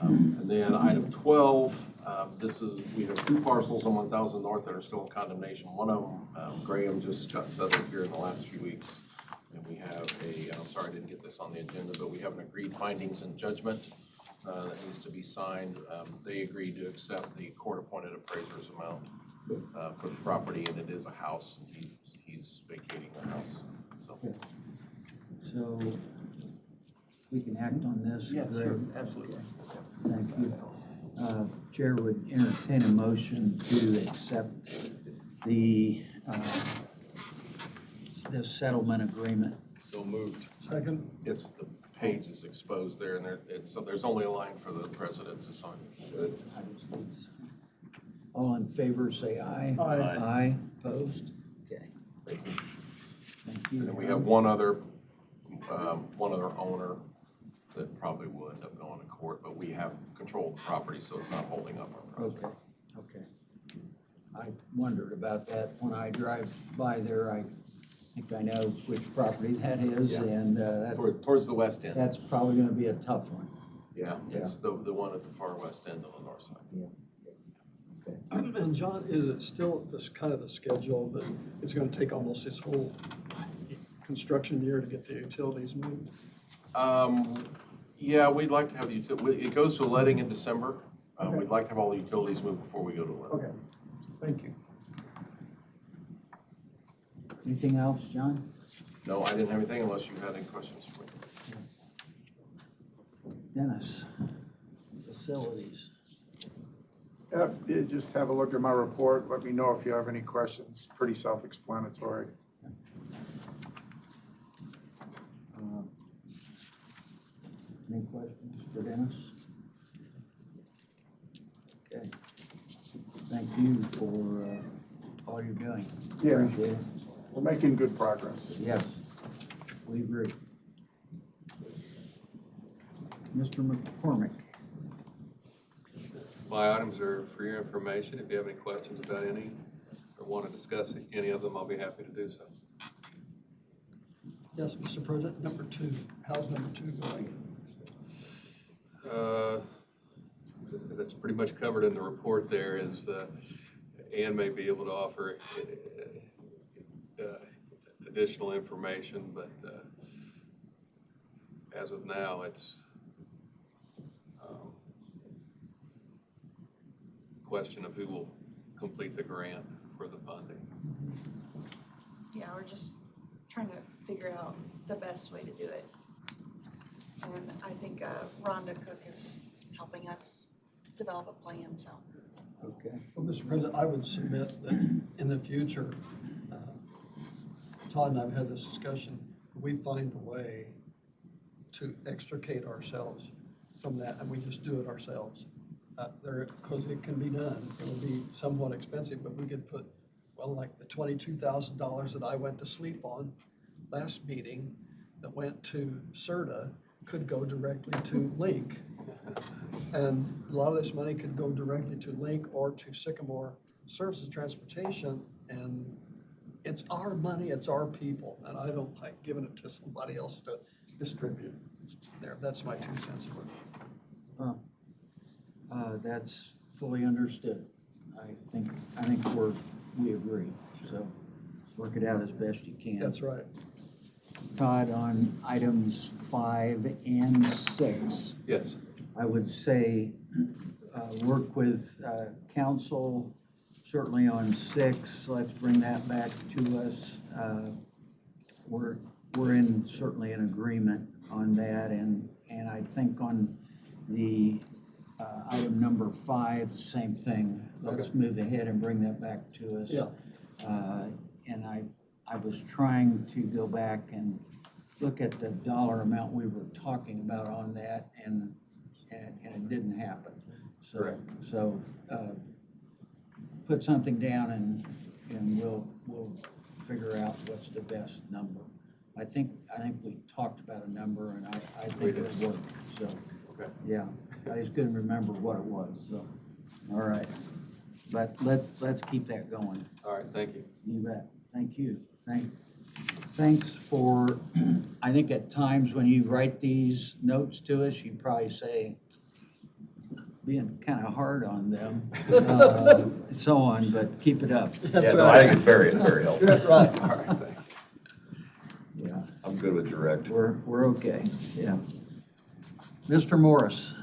And then item 12, we have 2 parcels on 1000 North that are still in condemnation. One of them, Graham just got settled here in the last few weeks. And we have I'm sorry I didn't get this on the agenda, but we have an agreed findings and judgment that needs to be signed. They agreed to accept the court-appointed appraiser's amount for the property, and it is a house, and he's vacating the house. So we can act on this? Yeah, Greg? sure, absolutely. Okay. Thank you. Chair would entertain a motion to accept the settlement agreement. So moved. Second. It's the page is exposed there, and so there's only a line for the president to sign. All in favor, say aye. Aye. Aye. Opposed? Okay. Thank you. And then we have one other owner that probably will end up going to court, but we have control of the property, so it's not holding up our project. Okay. I wondered about that. When I drive by there, I think I know which property that is, Yeah. and that, Towards the west end. that's probably gonna be a tough one. Yeah, it's the one at the far west end on the north side. And John, is it still this kind of the schedule that it's gonna take almost this whole construction year to get the utilities moved? Yeah, we'd like to have the it goes to letting in December. We'd like to have all the utilities moved before we go to letting. Okay, thank you. Anything else, John? No, I didn't have anything unless you had any questions for me. Dennis, facilities. Just have a look at my report. Let me know if you have any questions. Pretty self-explanatory. Any questions for Dennis? Okay. Thank you for all you're doing. Yeah. Appreciate it. We're making good progress. Yes, we agree. Mr. McCormick. My items are for your information. If you have any questions about any or want to discuss any of them, I'll be happy to do so. Yes, Mr. President, number 2, how's number 2 going? that's pretty much covered in the report there is, Ann may be able to offer additional information, but as of now, it's question of who will complete the grant for the funding. Yeah, we're just trying to figure out the best way to do it. And I think Rhonda Cook is helping us develop a plan, so. Okay. Well, Mr. President, I would submit that in the future, Todd and I have had this discussion, we find a way to extricate ourselves from that, and we just do it ourselves. Because it can be done. It will be somewhat expensive, but we could put, well, like the $22,000 that I went to sleep on last meeting that went to CERTA could go directly to Link. And a lot of this money could go directly to Link or to Sycamore Services Transportation, and it's our money, it's our people, and I don't like giving it to somebody else to distribute. There, that's my 2 cents worth. Well, that's fully understood. I think we agree, so work it out as best you can. That's right. Todd, on items 5 and 6. Yes. I would say, work with council, certainly on 6, let's bring that back to us. We're certainly in agreement on that, and I think on the item number 5, same thing. Let's move ahead and bring that back to us. Yeah. And I was trying to go back and look at the dollar amount we were talking about on that, and it didn't happen. So put something down and we'll figure out what's the best number. I think we talked about a number, and I think it worked, so. Okay. Yeah, I just couldn't remember what it was, so, all right. But let's keep that going. All right, thank you. You bet. Thank you. Thanks for, I think at times when you write these notes to us, you probably say, being kind of hard on them, so on, but keep it up. Yeah, no, I think it's very helpful. Right. All right, thanks. Yeah. I'm good with direct. We're okay, yeah. Mr. Morris.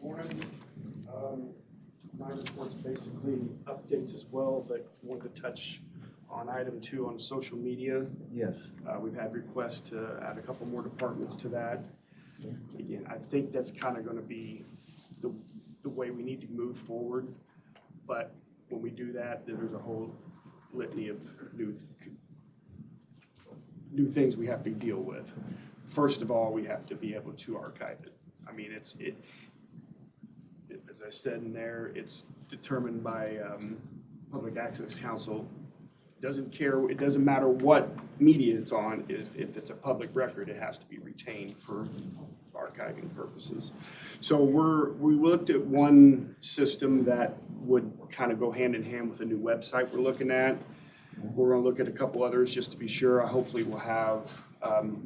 Morning. My report's basically updates as well, but wanted to touch on item 2 on social media. Yes. We've had requests to add a couple more departments to that. Again, I think that's kind of going to be the way we need to move forward. But when we do that, then there's a whole litany of new things we have to deal with. First of all, we have to be able to archive it. I mean, as I said in there, it's determined by Public Access Council. It doesn't matter what media it's on, if it's a public record, it has to be retained for archiving purposes. So we looked at one system that would kind of go hand in hand with a new website we're looking at. We're gonna look at a couple others just to be sure. Hopefully we'll have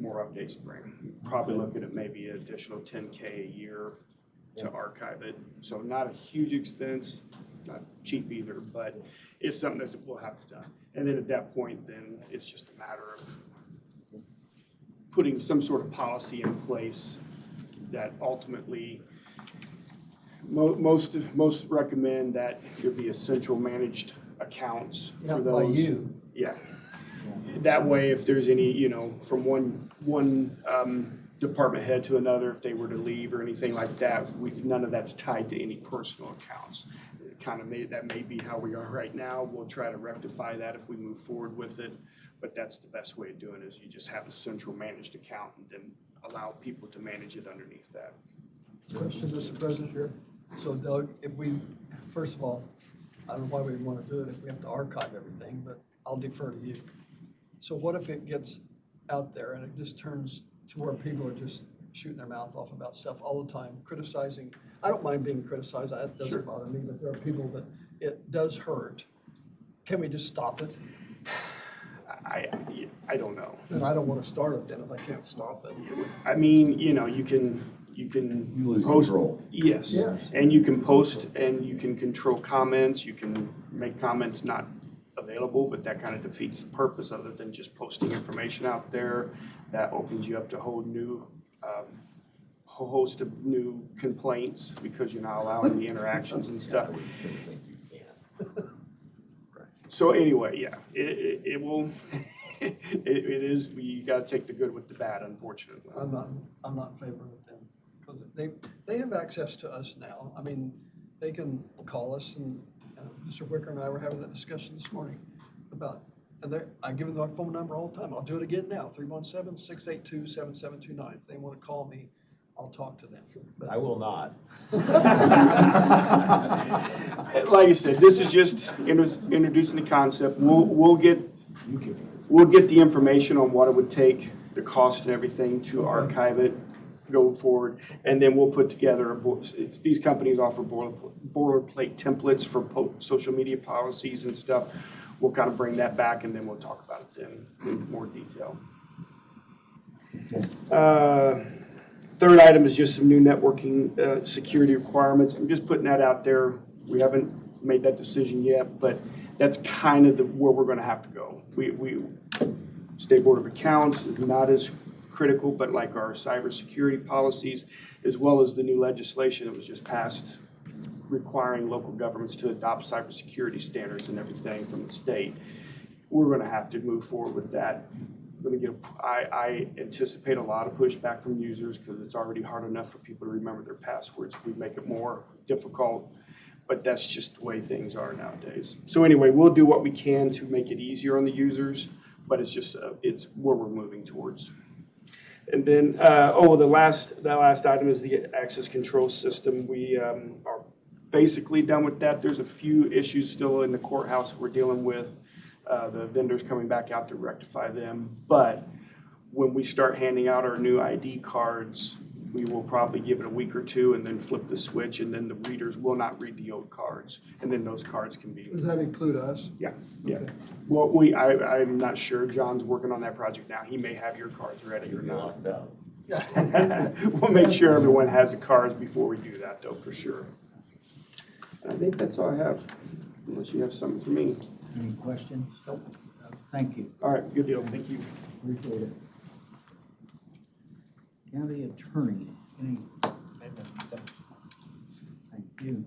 more updates to bring. Probably looking at maybe an additional $10K a year to archive it. So not a huge expense, not cheap either, but it's something that we'll have to do. And then at that point, then it's just a matter of putting some sort of policy in place that ultimately most recommend that there be a central managed accounts for those. By you. Yeah. That way, if there's any, from one department head to another, if they were to leave or anything like that, none of that's tied to any personal accounts. That may be how we are right now. We'll try to rectify that if we move forward with it, but that's the best way of doing it, is you just have a central managed account and then allow people to manage it underneath that. Question, Mr. President. So Doug, first of all, I don't know why we want to do it if we have to archive everything, but I'll defer to you. So what if it gets out there and it just turns to where people are just shooting their mouth off about stuff all the time, criticizing? I don't mind being criticized, that doesn't bother me, but there are people that it does hurt. Can we just stop it? I don't know. And I don't want to start it then if I can't stop it. I mean, you can You can You lose post. control. Yes, Yes. and you can post and you can control comments, you can make comments not available, but that kind of defeats the purpose other than just posting information out there. That opens you up to a whole new, whole host of new complaints because you're not allowing the interactions and stuff. So anyway, yeah, it will, it is, you gotta take the good with the bad, unfortunately. I'm not in favor of them, because they have access to us now. I mean, they can call us, and Mr. Wicker and I were having that discussion this morning about, and I give them our phone number all the time. I'll do it again now, 317-682-7729. If they want to call me, I'll talk to them. But I will not. Like I said, this is just introducing the concept. We'll get the information on what it would take, the cost and everything to archive it, go forward, and then we'll put together, these companies offer boilerplate templates for social media policies and stuff. We'll kind of bring that back and then we'll talk about it then in more detail. Third item is just some new networking security requirements. I'm just putting that out there. We haven't made that decision yet, but that's kind of where we're going to have to go. State Board of Accounts is not as critical, but like our cybersecurity policies, as well as the new legislation that was just passed requiring local governments to adopt cybersecurity standards and everything from the state. We're going to have to move forward with that. I anticipate a lot of pushback from users because it's already hard enough for people to remember their passwords. We make it more difficult, but that's just the way things are nowadays. So anyway, we'll do what we can to make it easier on the users, but it's just, it's where we're moving towards. And then, that last item is the access control system. We are basically done with that. There's a few issues still in the courthouse we're dealing with. The vendors coming back out to rectify them. But when we start handing out our new ID cards, we will probably give it a week or two and then flip the switch, and then the readers will not read the old cards. And then those cards can be. does that include us? Yeah, yeah. Okay. Well, I'm not sure. John's working on that project now. He may have your cards ready or not. We'll make sure everyone has the cards before we do that, though, for sure. And I think that's all I have, unless you have something for me. Any questions? Nope. Thank you. All right, good deal. Thank you. Appreciate it. County Attorney, any? Thank you.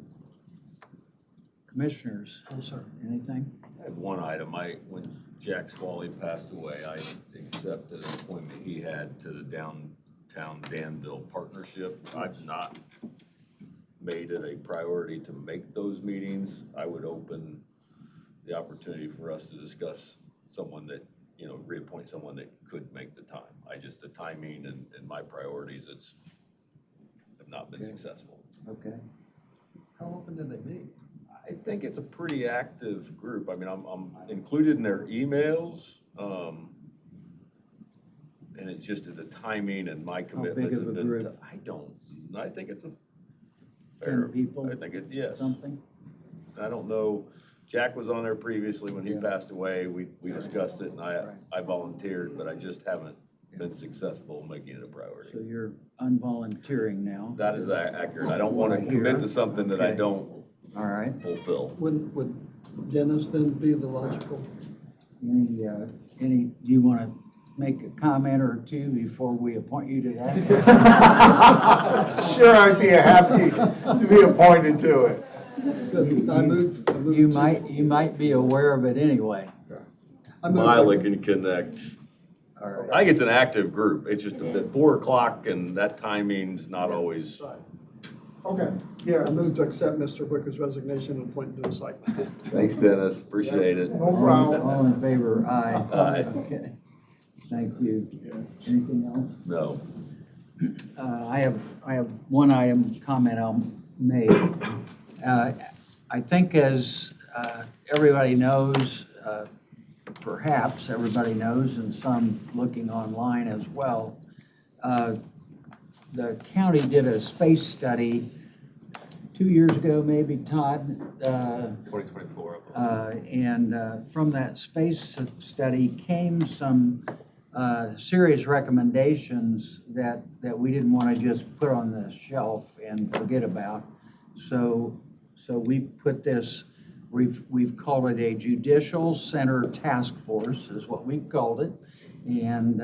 Commissioners? Oh, sir. Anything? I have one item. When Jack Swally passed away, I accepted an appointment he had to the Downtown Danville Partnership. I've not made it a priority to make those meetings. I would open the opportunity for us to discuss someone that, reappoint someone that could make the time. The timing and my priorities, have not been successful. Okay. How often do they meet? I think it's a pretty active group. I mean, I'm included in their emails. And it's just the timing and my commitments. How big of a group? I think it's a fair. 10 people? I think yes. Something? I don't know. Jack was on there previously when he passed away. We discussed it and I volunteered, but I just haven't been successple in making it a priority. So you're unvolunteering now? That is accurate. I don't want to commit to something that I don't fulfill. Would Dennis then be the logical? Do you want to make a comment or two before we appoint you to that? Sure, I'd be happy to be appointed to it. You might be aware of it anyway. Mila can connect. I think it's an active group. It's just at 4 o'clock and that timing's not always. Okay, yeah, I move to accept Mr. Wicker's resignation and appoint him to the site. Thanks, Dennis. Appreciate it. No problem. All in favor? Aye. Aye. Okay. Thank you. Anything else? No. I have one item comment I'll make. I think as everybody knows, perhaps everybody knows, and some looking online as well, the county did a space study 2 years ago, maybe, Todd. 2024. And from that space study came some serious recommendations that we didn't want to just put on the shelf and forget about. So we put this, we've called it a Judicial Center Task Force, is what we've called it. And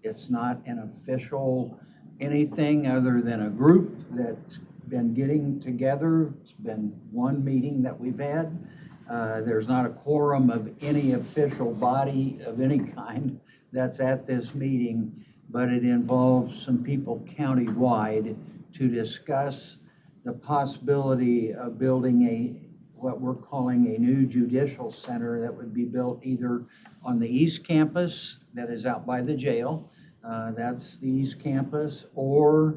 it's not an official anything other than a group that's been getting together. It's been one meeting that we've had. There's not a quorum of any official body of any kind that's at this meeting, but it involves some people countywide to discuss the possibility of building what we're calling a new judicial center that would be built either on the east campus that is out by the jail, that's the east campus, or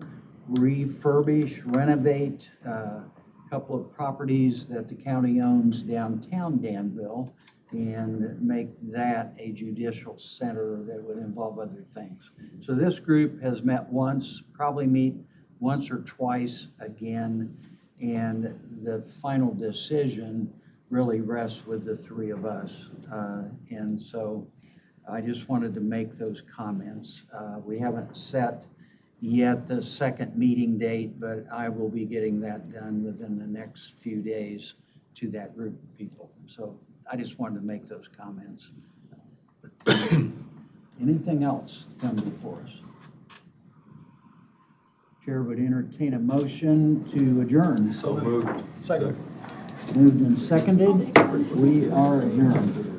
refurbish, renovate a couple of properties that the county owns downtown Danville and make that a judicial center that would involve other things. So this group has met once, probably meet once or twice again, and the final decision really rests with the three of us. And so I just wanted to make those comments. We haven't set yet the second meeting date, but I will be getting that done within the next few days to that group of people. So I just wanted to make those comments. Anything else come before us? Chair would entertain a motion to adjourn. So moved. Second. Moved and seconded. We are adjourned.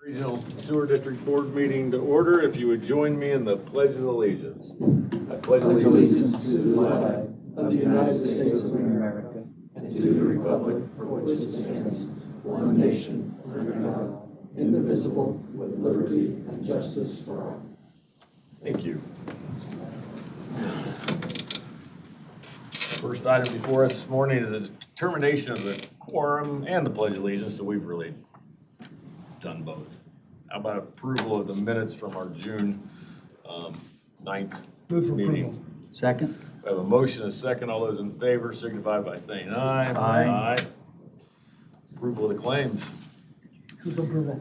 Regional Sewer District Board meeting to order. If you would join me in the Pledge of Allegiance. I pledge allegiance to the flag of the United States of America, and to the republic for which it stands, one nation, under God, indivisible, with liberty and justice for all. Thank you. First item before us this morning is a determination of the quorum and the Pledge of Allegiance, so we've really done both. How about approval of the minutes from our June 9th Move for meeting? approval. Second? We have a motion and a second. All those in favor signify by saying aye. Aye. Approval of the claims. Move for approval.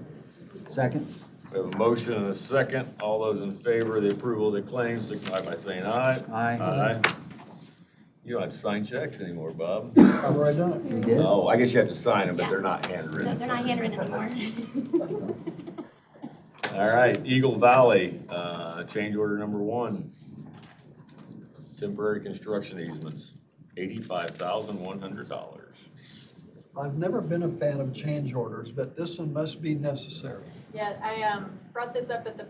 Second? We have a motion and a second. All those in favor of the approval of the claims signify by saying aye. Aye. You don't have to sign checks anymore, Bob. I've already done it. You did? Oh, I guess you have to sign them, but Yeah. they're not handwritten. They're not handwritten anymore. All right, Eagle Valley, change order number 1. Temporary construction easements, $85,100. I've never been a fan of change orders, but this one must be necessary. Yeah, I brought this up at the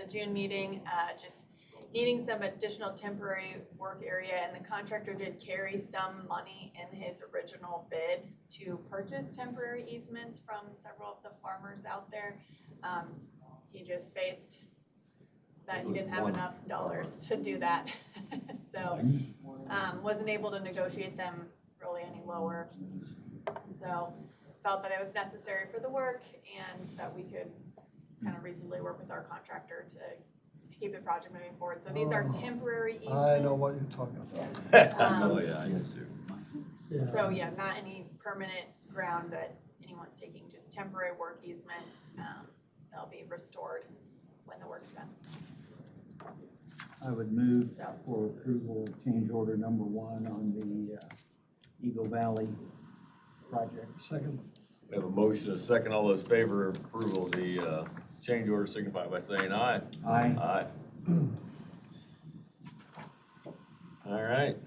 June meeting, just needing some additional temporary work area, and the contractor did carry some money in his original bid to purchase temporary easements from several of the farmers out there. He just faced that he didn't have enough dollars to do that. So, wasn't able to negotiate them really any lower. So, felt that it was necessary for the work and that we could kind of reasonably work with our contractor to keep the project moving forward. So these are temporary easements. I know what you're talking about. Oh, yeah, I do too. Yeah. So yeah, not any permanent ground that anyone's taking, just temporary work easements. They'll be restored when the work's done. I would move for approval of change order number 1 on the Eagle Valley project. Second. We have a motion, a second. All those in favor of approval of the change order signify by saying aye. Aye. Aye. All right,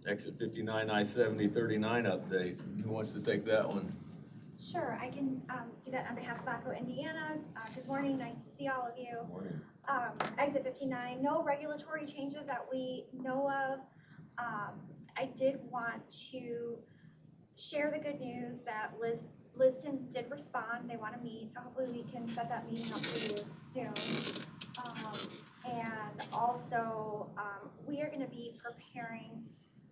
exit 59, I-70, 39 update. Who wants to take that one? Sure, I can do that on behalf of ACO Indiana. Good morning, nice to see all of you. Morning. Exit 59, no regulatory changes that we know of. I did want to share the good news that Liston did respond. They want to meet, so hopefully we can set that meeting up for you soon. And also, we are going to be preparing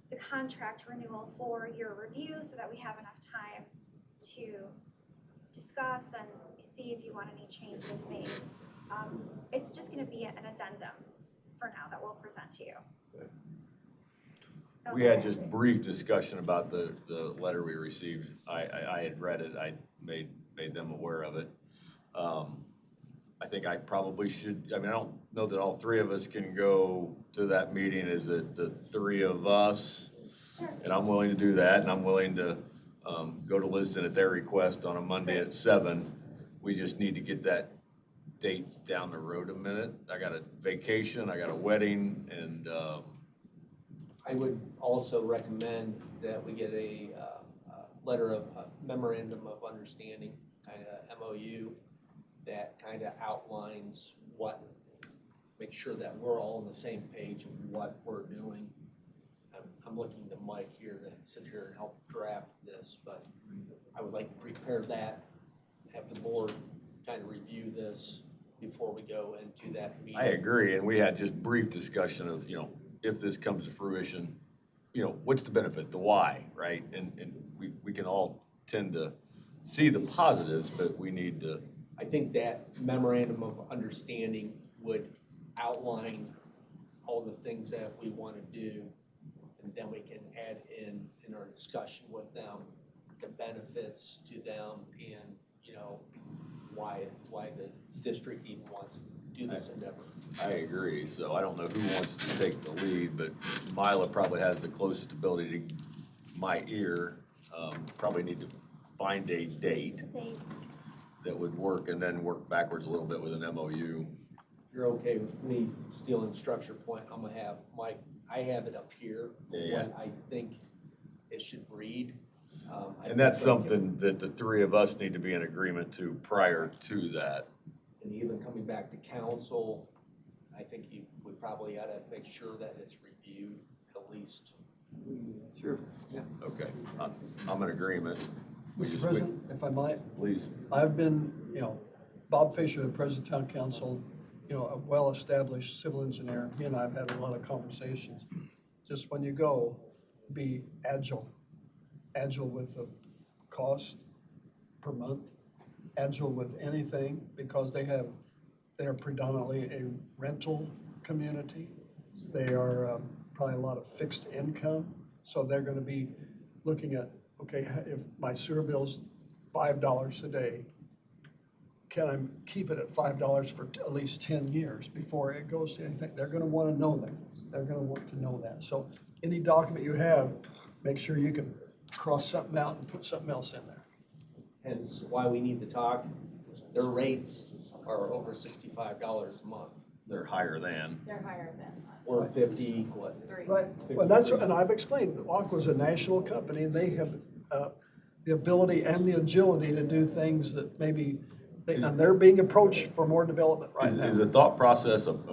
the contract renewal for your review so that we have enough time to discuss and see if you want any changes made. It's just going to be an addendum for now that we'll present to you. We had just brief discussion about the letter we received. I had read it, I made them aware of it. I think I probably should, I mean, I don't know that all 3 of us can go to that meeting. Is it the 3 of us? Sure. And I'm willing to do that, and I'm willing to go to Liston at their request on a Monday at 7. We just need to get that date down the road a minute. I got a vacation, I got a wedding, and I would also recommend that we get a letter of a memorandum of understanding, kind of MOU, that kind of outlines what, make sure that we're all on the same page of what we're doing. I'm looking to Mike here to sit here and help draft this, but I would like to prepare that, have the board kind of review this before we go into that meeting. I agree, and we had just brief discussion of, if this comes to fruition, what's the benefit, the why, right? And we can all tend to see the positives, but we need to. I think that memorandum of understanding would outline all the things that we want to do, and then we can add in our discussion with them, the benefits to them, and, why the district even wants to do this endeavor. I agree, so I don't know who wants to take the lead, but Mila probably has the closest ability to my ear. Probably need to find a date that would work, and then work backwards a little bit with an MOU. If you're okay with me stealing structure point, I'm gonna have Mike, I have it up here, Yeah. what I think it should read. And that's something that the three of us need to be in agreement to prior to that. And even coming back to council, I think we probably ought to make sure that it's reviewed at least. Sure. Yeah. Okay, I'm in agreement. We Mr. just- President, if I might, Please. I've been, Bob Fisher, the President of Town Council, a well-established civil engineer. He and I have had a lot of conversations. Just when you go, be agile. Agile with the cost per month, agile with anything, because they are predominantly a rental community. They are probably a lot of fixed income, so they're gonna be looking at, okay, if my sewer bill's $5 a day, can I keep it at $5 for at least 10 years before it goes to anything? They're gonna wanna know that. They're gonna want to know that. So any document you have, make sure you can cross something out and put something else in there. Hence why we need to talk. Their rates are over $65 a month. They're higher than. They're higher than us. Or 50, what? Three. Right, well, that's, and I've explained, Aqua's a national company, and they have the ability and the agility to do things that maybe, and they're being approached for more development right now. Is the thought process of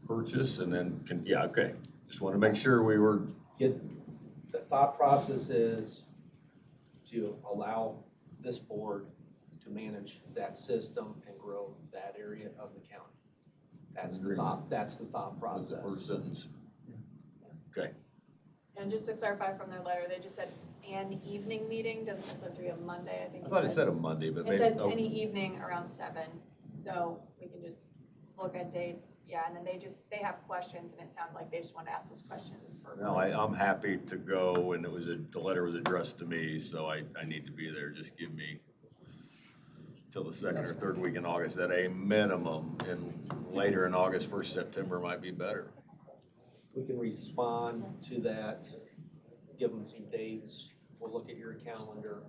purchase and then, yeah, okay. Just want to make sure we were. The thought process is to allow this board to manage that system and grow that area of the county. That's the thought That's the process. first sentence. Okay. And just to clarify from their letter, they just said an evening meeting, doesn't necessarily have to be a Monday, I think. I thought it said a Monday, but It maybe. says any evening around 7, so we can just look at dates, yeah, and then they have questions, and it sounded like they just wanted to ask those questions for. No, I'm happy to go, and the letter was addressed to me, so I need to be there. Just give me till the second or third week in August at a minimum, and later in August, 1st September might be better. We can respond to that, give them some dates. We'll look at your calendar.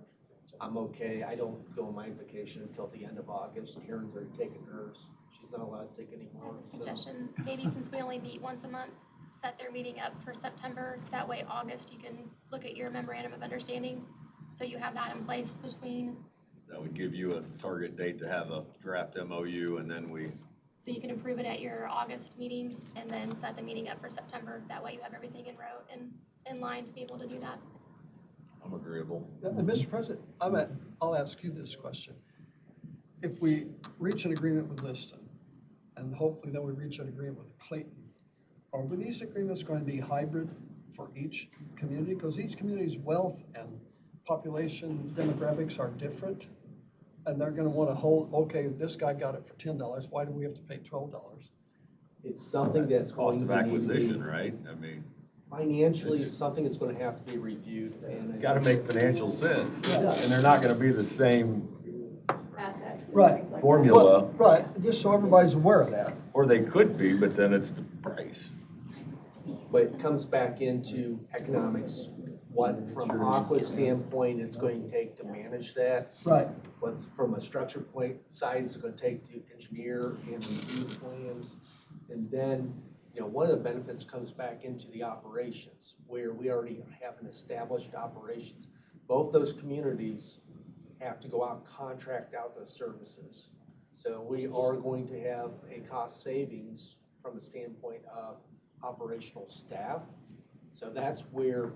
I'm okay. I don't go on my vacation until the end of August. Karen's already taken hers. She's not allowed to take any I more. have a so- suggestion, maybe since we only meet once a month, set their meeting up for September. That way, August, you can look at your memorandum of understanding, so you have that in place between, That would give you a target date to have a draft MOU, and then so you can approve it at your August meeting, and then set the meeting up for September. That way, you have everything in row and in line to be able to do that. I'm agreeable. And Mr. President, I'll ask you this question. If we reach an agreement with Liston, and hopefully then we reach an agreement with Clayton, are these agreements going to be hybrid for each community? Because each community's wealth and population demographics are different. And they're gonna wanna hold, okay, this guy got it for $10, why do we have to pay $12? It's something that's Cost going of to need to be. acquisition, right? I mean, Financially, it's something that's gonna have to be reviewed and. it's gotta make financial sense, and they're not gonna be the same Assets. Right. formula, Right, just so everybody's aware of that. or they could be, but then it's the price. But it comes back into economics, what from Aqua's standpoint it's going to take to manage that. Right. What's from a structure point side, it's gonna take to engineer and review the plans. And then, one of the benefits comes back into the operations, where we already have an established operations. Both those communities have to go out and contract out those services. So we are going to have a cost savings from the standpoint of operational staff. So that's where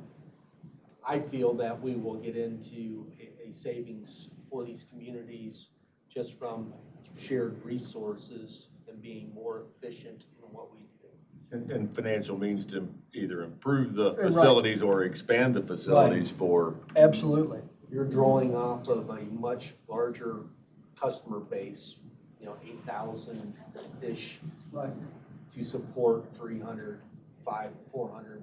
I feel that we will get into a savings for these communities just from shared resources and being more efficient in what we do. And financial means to either improve the Right. facilities or expand the facilities for. Absolutely. You're drawing off of a much larger customer base, 8,000-ish Right. to support 300, 400,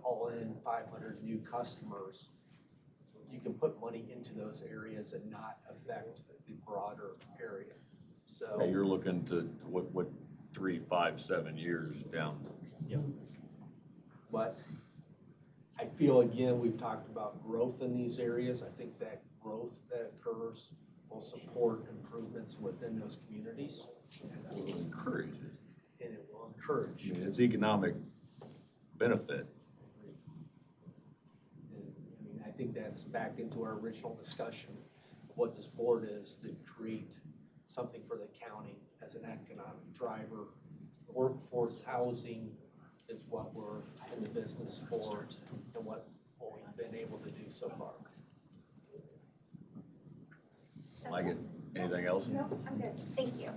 all in 500 new customers. You can put money into those areas and not affect the broader area. So. You're looking to what 3, 5, 7 years down. But I feel, again, we've talked about growth in these areas. I think that growth that occurs will support improvements within those communities. It will encourage it. And it will encourage. I mean, it's economic benefit. I think that's back into our original discussion of what this board is, to create something for the county as an economic driver. Workforce housing is what we're in the business for and what we've been able to do so far. Like it. Anything else? No, I'm good. Thank you.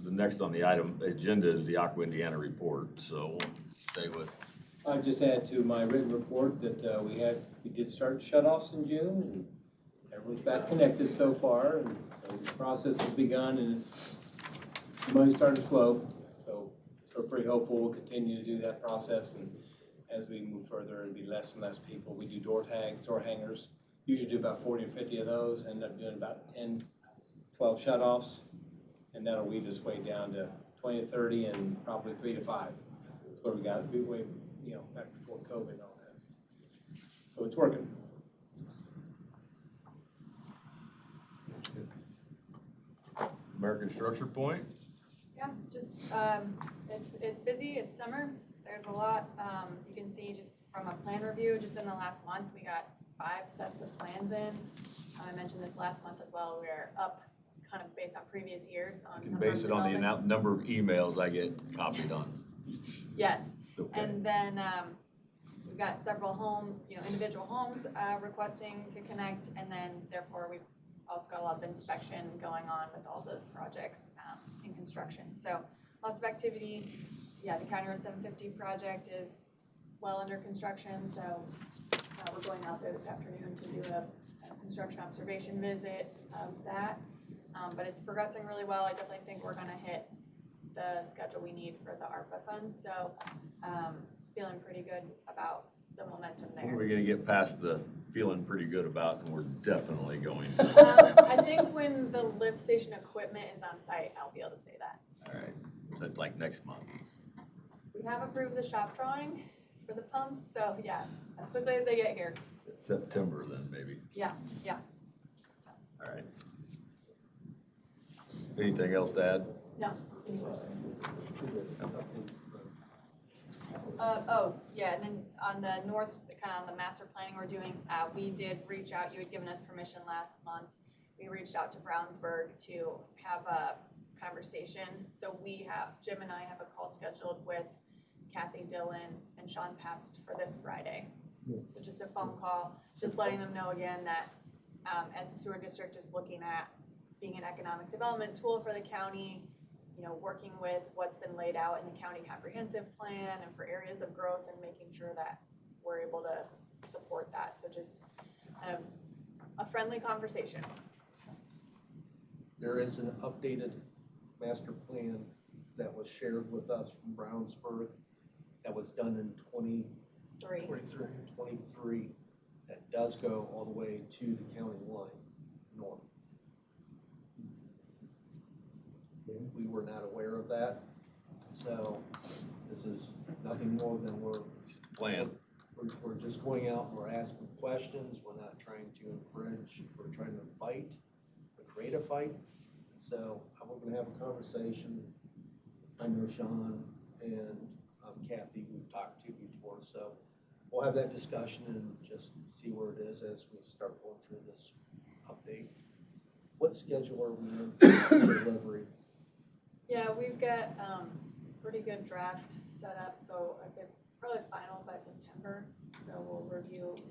The next on the agenda is the Aqua Indiana report, so we'll stay with. I'll just add to my written report that we did start shut-offs in June, and everyone's back connected so far, and the process has begun, and the money's starting to flow. So we're pretty hopeful we'll continue to do that process, and as we move further, it'll be less and less people. We do door tags, door hangers, usually do about 40 or 50 of those, end up doing about 10, 12 shut-offs, and that'll weed us way down to 20 to 30 and probably 3 to 5. That's where we got to be way, back before COVID and all that. So it's working. American Structure Point? Yeah, just, it's busy, it's summer, there's a lot, you can see just from a plan review, just in the last month, we got 5 sets of plans in. I mentioned this last month as well, we're up kind of based on previous years on. You can base it on the number of emails I get copied on. Yes, Okay. and then, we've got several individual homes, requesting to connect, and then therefore we've also got a lot of inspection going on with all those projects, in construction. So lots of activity. Yeah, the County Road 750 project is well under construction, so we're going out there this afternoon to do a construction observation visit of that. But it's progressing really well. I definitely think we're gonna hit the schedule we need for the ARPA funds, so feeling pretty good about the momentum there. When are we gonna get past the feeling pretty good about, and we're definitely going? I think when the lift station equipment is on site, I'll be able to say that. All right, that's like next month. We have approved the shop drawing for the pumps, so yeah, as quickly as they get here. September then, maybe. Yeah. All right. Anything else to add? No. Any questions? Yeah, and then on the north, kind of on the master planning we're doing, we did reach out, you had given us permission last month. We reached out to Brownsburg to have a conversation. So Jim and I have a call scheduled with Kathy Dillon and Sean Pabst for this Friday. So just a phone call, just letting them know again that as the sewer district is looking at being an economic development tool for the county, working with what's been laid out in the county comprehensive plan and for areas of growth and making sure that we're able to support that. So just kind of a friendly conversation. There is an updated master plan that was shared with us from Brownsburg that was done in 23, that does go all the way to the county line north. We were not aware of that, so this is nothing more than we're just going out and we're asking questions. We're not trying to infringe, we're trying to fight or create a fight. So we're gonna have a conversation. I know Sean and Kathy we've talked to before, so we'll have that discussion and just see where it is as we start going through this update. What schedule are we in for delivery? Yeah, we've got pretty good draft set up, so I'd say probably final by September. So we'll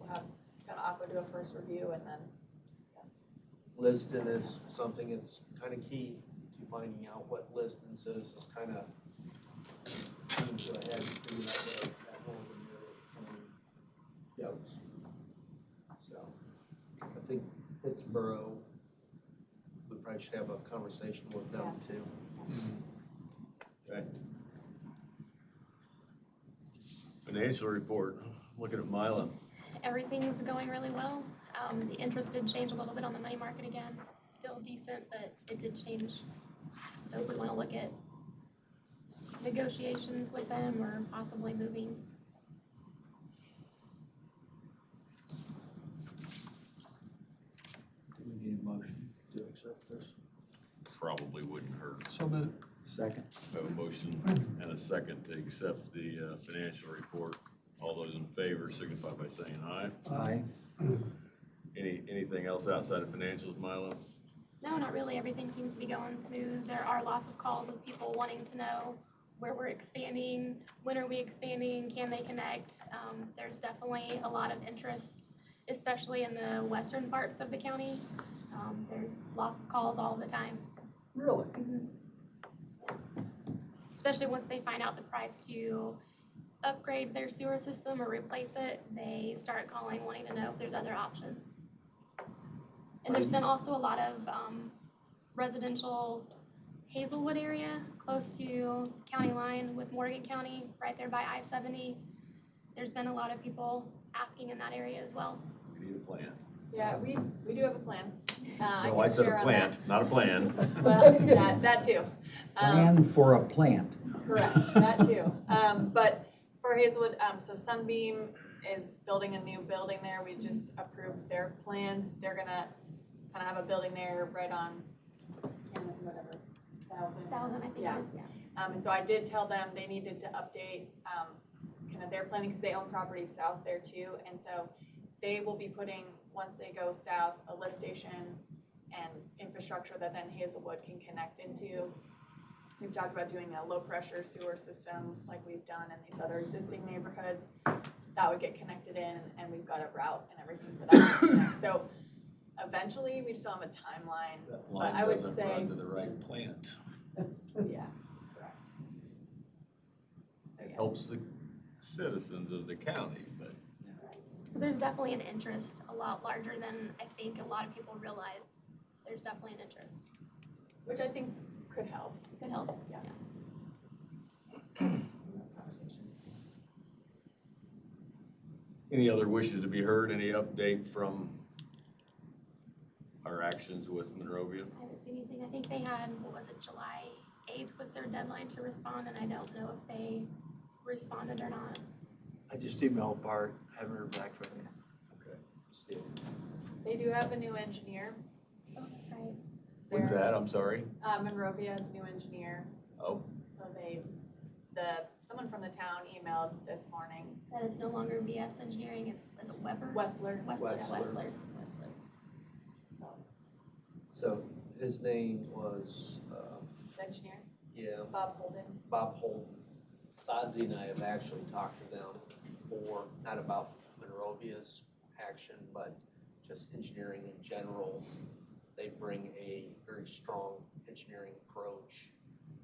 have kind of Aqua do a first review and then. Liston is something that's kind of key to finding out what Liston says is kind of keen to go ahead and figure out that northern area goes. So I think Pittsburgh, we probably should have a conversation with them too. Okay. Financial report, looking at Mila. Everything's going really well. The interest did change a little bit on the money market again. It's still decent, but it did change. So if we want to look at negotiations with them or possibly moving. Do we need a motion to accept this? Probably wouldn't hurt. So moved. Second. We have a motion and a second to accept the financial report. All those in favor signify by saying aye. Aye. Anything else outside of financials, Milo? No, not really. Everything seems to be going smooth. There are lots of calls of people wanting to know where we're expanding, when are we expanding, can they connect? There's definitely a lot of interest, especially in the western parts of the county. There's lots of calls all the time. Really? Especially once they find out the price to upgrade their sewer system or replace it, they start calling wanting to know if there's other options. And there's been also a lot of residential Hazelwood area, close to the county line with Morgan County, right there by I-70. There's been a lot of people asking in that area as well. We need a plan. Yeah, we do have a plan. No, I said a plant, not a plan. Well, that too. Plan for a plant. Correct, that too. But for Hazelwood, so Sunbeam is building a new building there. We just approved their plans. They're gonna kind of have a building there right on, whatever, 1,000. I think Yeah. it is, yeah. And so I did tell them they needed to update, kind of their planning, because they own property south there too. And so they will be putting, once they go south, a lift station and infrastructure that then Hazelwood can connect into. We've talked about doing a low-pressure sewer system like we've done in these other existing neighborhoods. That would get connected in, and we've got a route and everything set up to connect. So eventually, we just don't have a timeline. That But line I would doesn't say run to the right plant. That's, yeah, correct. So, It yes. helps the citizens of the county, but So there's definitely an interest, a lot larger than I think a lot of people realize. There's definitely an interest. Which I think could help. Could help, Yeah. yeah. In those conversations. any other wishes to be heard? Any update from our actions with Monrovia? I haven't seen anything. I think they had, what was it, July 8th was their deadline to respond, and I don't know if they responded or not. I just emailed Bart, haven't heard back from him. Okay. See you. They do have a new engineer. Oh, that's right. What's that? I'm sorry. Monrovia has a new engineer. Oh, So someone from the town emailed this morning. Said it's no longer VS Engineering, it's, is it Weber? Westler. Westler. So his name was, The engineer, yeah, Bob Holden. Bob Holden. Sazi and I have actually talked to them before, not about Monrovia's action, but just engineering in general. They bring a very strong engineering approach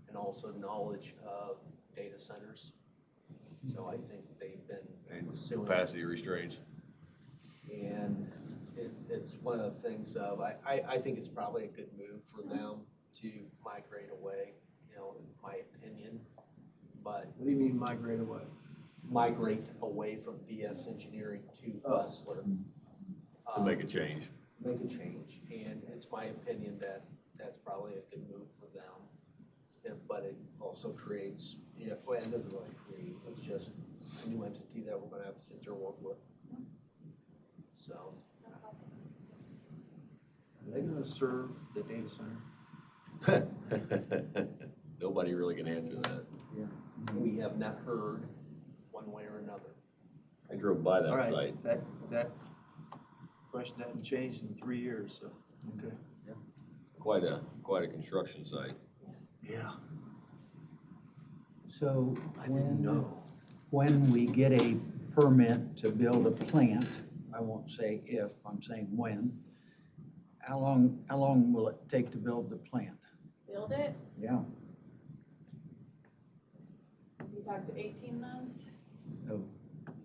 and also knowledge of data centers. So I think they've been and pursuing. capacity restraints. And it's one of the things of, I think it's probably a good move for them to migrate away, in my opinion. But What do you mean migrate away? migrate away from VS Engineering to Westler. To make a change. Make a change, and it's my opinion that that's probably a good move for them. But it also creates, well, it doesn't really create, it's just a new entity that we're gonna have to sit there and work with. So, Are they gonna serve the data center? Nobody really can answer that. we have not heard one way or another. I drove by All that right, site. that question hadn't changed in 3 years, so, okay. Quite a construction site. Yeah, So I didn't know. when we get a permit to build a plant, I won't say if, I'm saying when, how long will it take to build the plant? Build it. Yeah. You talked to 18 months. Oh.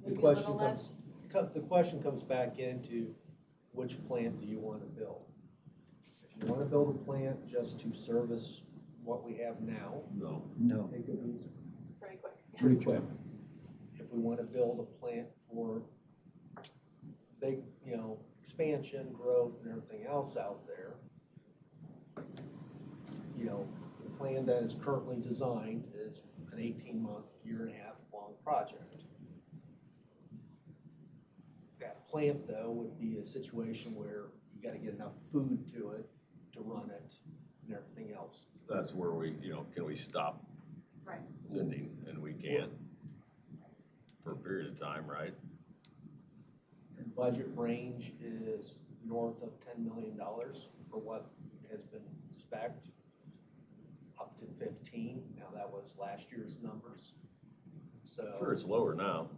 The Maybe a question little less. the question comes back into which plant do you want to build? If you want to build a plant just to service what we have now, No. No. it could be Pretty quick. pretty quick. If we want to build a plant for big, expansion, growth, and everything else out there, the plan that is currently designed is an 18-month, year-and-a-half long project. That plant, though, would be a situation where you got to get enough food to it to run it and everything else. That's where we, can we stop Right. sending? And we can't for a period of time, right? Your budget range is north of $10 million for what has been spec'd, up to 15. Now, that was last year's numbers. So. Sure, it's lower now.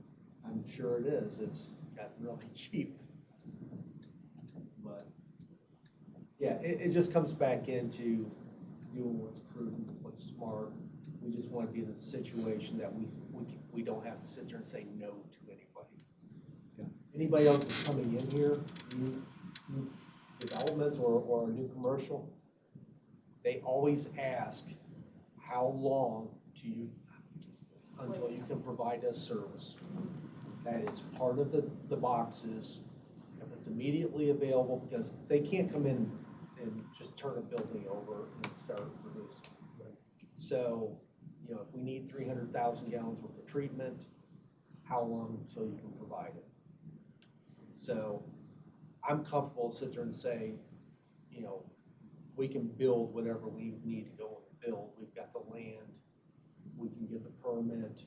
I'm sure it is. It's gotten really cheap. But, yeah, it just comes back into doing what's prudent, what's smart. We just want to be in a situation that we don't have to sit there and say no to anybody. Yeah. Anybody else that's coming in here, new developments or a new commercial, they always ask, how long until you can provide us service? That is part of the boxes. If it's immediately available, because they can't come in and just turn a building over and start producing. So, if we need 300,000 gallons worth of treatment, how long until you can provide it? So, I'm comfortable to sit there and say, we can build whatever we need to go and build. We've got the land, we can get the permit.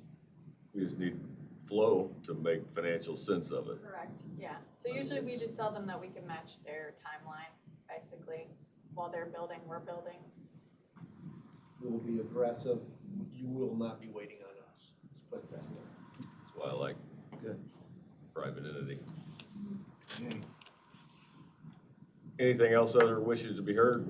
We just need flow to make financial sense of it. Correct, yeah. So usually we just tell them that we can match their timeline, basically. While they're building, we're building. We will be aggressive. You will not be waiting on us. Let's put it that way. That's why I like private entity. Okay. Anything else other wishes to be heard?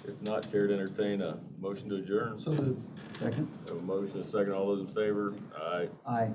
If not, chair to entertain a motion to adjourn. So moved. Second? Have a motion, a second, all those in favor? Aye. Aye.